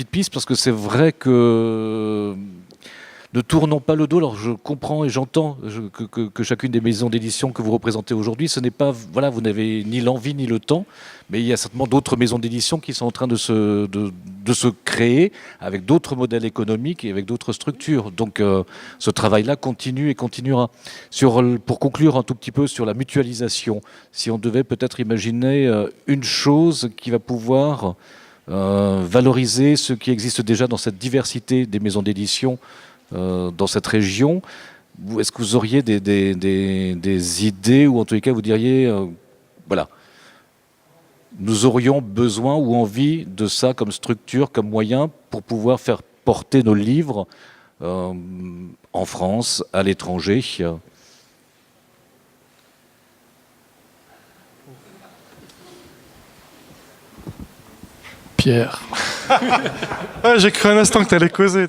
pistes, parce que c'est vrai que ne tournons pas le dos. Alors je comprends et j'entends que chacune des maisons d'édition que vous représentez aujourd'hui, ce n'est pas, vous n'avez ni l'envie ni le temps, mais il y a certainement d'autres maisons d'édition qui sont en train de se créer avec d'autres modèles économiques et avec d'autres structures. Donc ce travail-là continue et continuera. Pour conclure un tout petit peu sur la mutualisation, si on devait peut-être imaginer une chose qui va pouvoir valoriser ce qui existe déjà dans cette diversité des maisons d'édition dans cette région, est-ce que vous auriez des idées, ou en tous les cas vous diriez, nous aurions besoin ou envie de ça comme structure, comme moyen pour pouvoir faire porter nos livres en France, à l'étranger? Pierre. J'ai cru un instant que tu allais causer.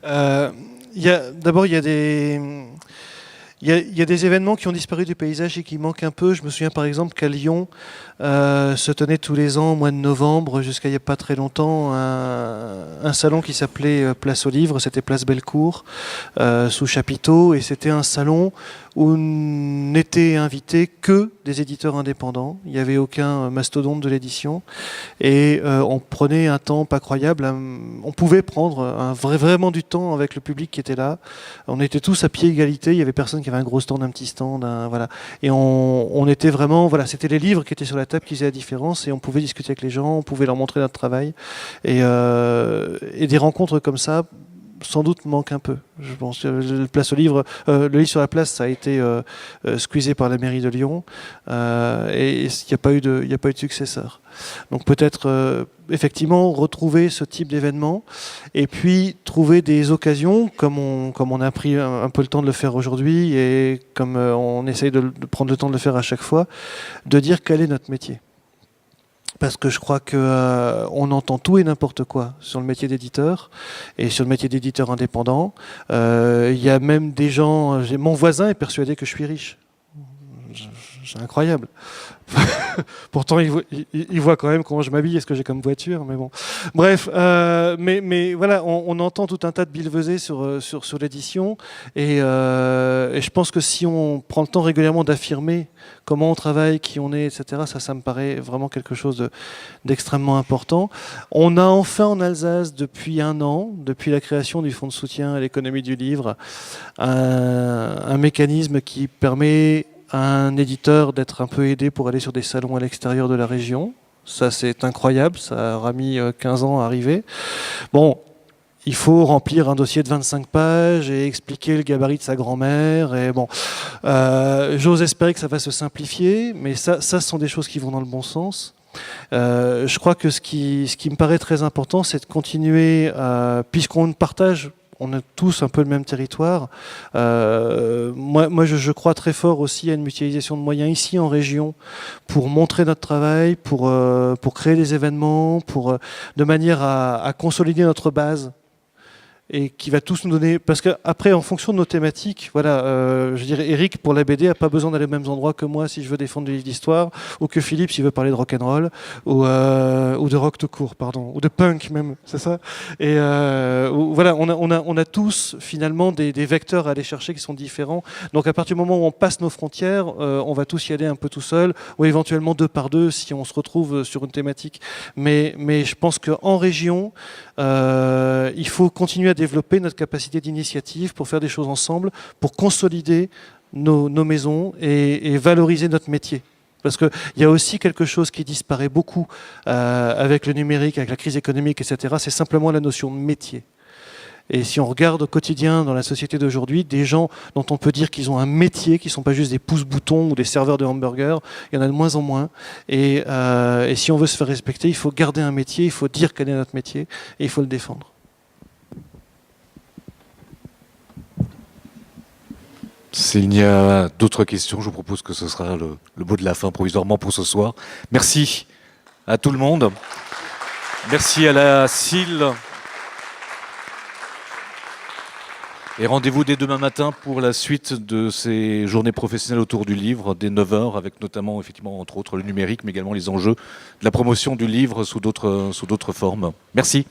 D'abord, il y a des événements qui ont disparu du paysage et qui manquent un peu. Je me souviens par exemple qu'à Lyon se tenait tous les ans au mois de novembre, jusqu'à il n'y a pas très longtemps, un salon qui s'appelait Place aux Livres. C'était Place Bellecour, sous chapiteau, et c'était un salon où n'étaient invités que des éditeurs indépendants. Il n'y avait aucun mastodonte de l'édition. Et on prenait un temps pas croyable. On pouvait prendre vraiment du temps avec le public qui était là. On était tous à pied égalité. Il n'y avait personne qui avait un gros stand, un petit stand. Voilà. Et on était vraiment... Voilà, c'était les livres qui étaient sur la table qui faisaient la différence. Et on pouvait discuter avec les gens, on pouvait leur montrer notre travail. Et des rencontres comme ça, sans doute manque un peu. Je pense que le livre sur la place, ça a été squeezé par la mairie de Lyon et il n'y a pas eu de successeur. Donc peut-être effectivement retrouver ce type d'événement et puis trouver des occasions comme on a pris un peu le temps de le faire aujourd'hui et comme on essaye de prendre le temps de le faire à chaque fois, de dire quel est notre métier. Parce que je crois qu'on entend tout et n'importe quoi sur le métier d'éditeur et sur le métier d'éditeur indépendant. Il y a même des gens... Mon voisin est persuadé que je suis riche. C'est incroyable. Pourtant, il voit quand même comment je m'habille et ce que j'ai comme voiture. Mais bon. Bref, mais voilà, on entend tout un tas de billevesées sur l'édition. Et je pense que si on prend le temps régulièrement d'affirmer comment on travaille, qui on est, etc., ça me paraît vraiment quelque chose d'extrêmement important. On a enfin en Alsace, depuis 1 an, depuis la création du fonds de soutien à l'économie du livre, un mécanisme qui permet un éditeur d'être un peu aidé pour aller sur des salons à l'extérieur de la région. Ça, c'est incroyable. Ça aura mis 15 ans à arriver. Bon, il faut remplir un dossier de 25 pages et expliquer le gabarit de sa grand-mère. Et bon, j'ose espérer que ça va se simplifier, mais ça, ce sont des choses qui vont dans le bon sens. Je crois que ce qui me paraît très important, c'est de continuer, puisqu'on partage... On a tous un peu le même territoire. Moi, je crois très fort aussi à une mutualisation de moyens ici en région pour montrer notre travail, pour créer des événements, de manière à consolider notre base et qui va tous nous donner... Parce qu'après, en fonction de nos thématiques, voilà, je dirais, Eric, pour la BD, n'a pas besoin d'aller aux mêmes endroits que moi si je veux défendre des livres d'histoire, ou que Philippe s'il veut parler de rock'n'roll, ou de rock tout court, pardon, ou de punk même, c'est ça. Et voilà, on a tous, finalement, des vecteurs à aller chercher qui sont différents. Donc à partir du moment où on passe nos frontières, on va tous y aller un peu tout seul, ou éventuellement 2 par 2 si on se retrouve sur une thématique. Mais je pense qu'en région, il faut continuer à développer notre capacité d'initiative pour faire des choses ensemble, pour consolider nos maisons et valoriser notre métier. Parce qu'il y a aussi quelque chose qui disparaît beaucoup avec le numérique, avec la crise économique, etc. C'est simplement la notion de métier. Et si on regarde au quotidien dans la société d'aujourd'hui, des gens dont on peut dire qu'ils ont un métier, qui ne sont pas juste des pouces-boutons ou des serveurs de hamburgers, il y en a de moins en moins. Et si on veut se faire respecter, il faut garder un métier, il faut dire quel est notre métier et il faut le défendre. S'il n'y a d'autres questions, je vous propose que ce sera le mot de la fin provisoirement pour ce soir. Merci à tout le monde. Merci à la CIL. Et rendez-vous dès demain matin pour la suite de ces journées professionnelles autour du livre, dès 9h, avec notamment, effectivement, entre autres, le numérique, mais également les enjeux de la promotion du livre sous d'autres formes. Merci.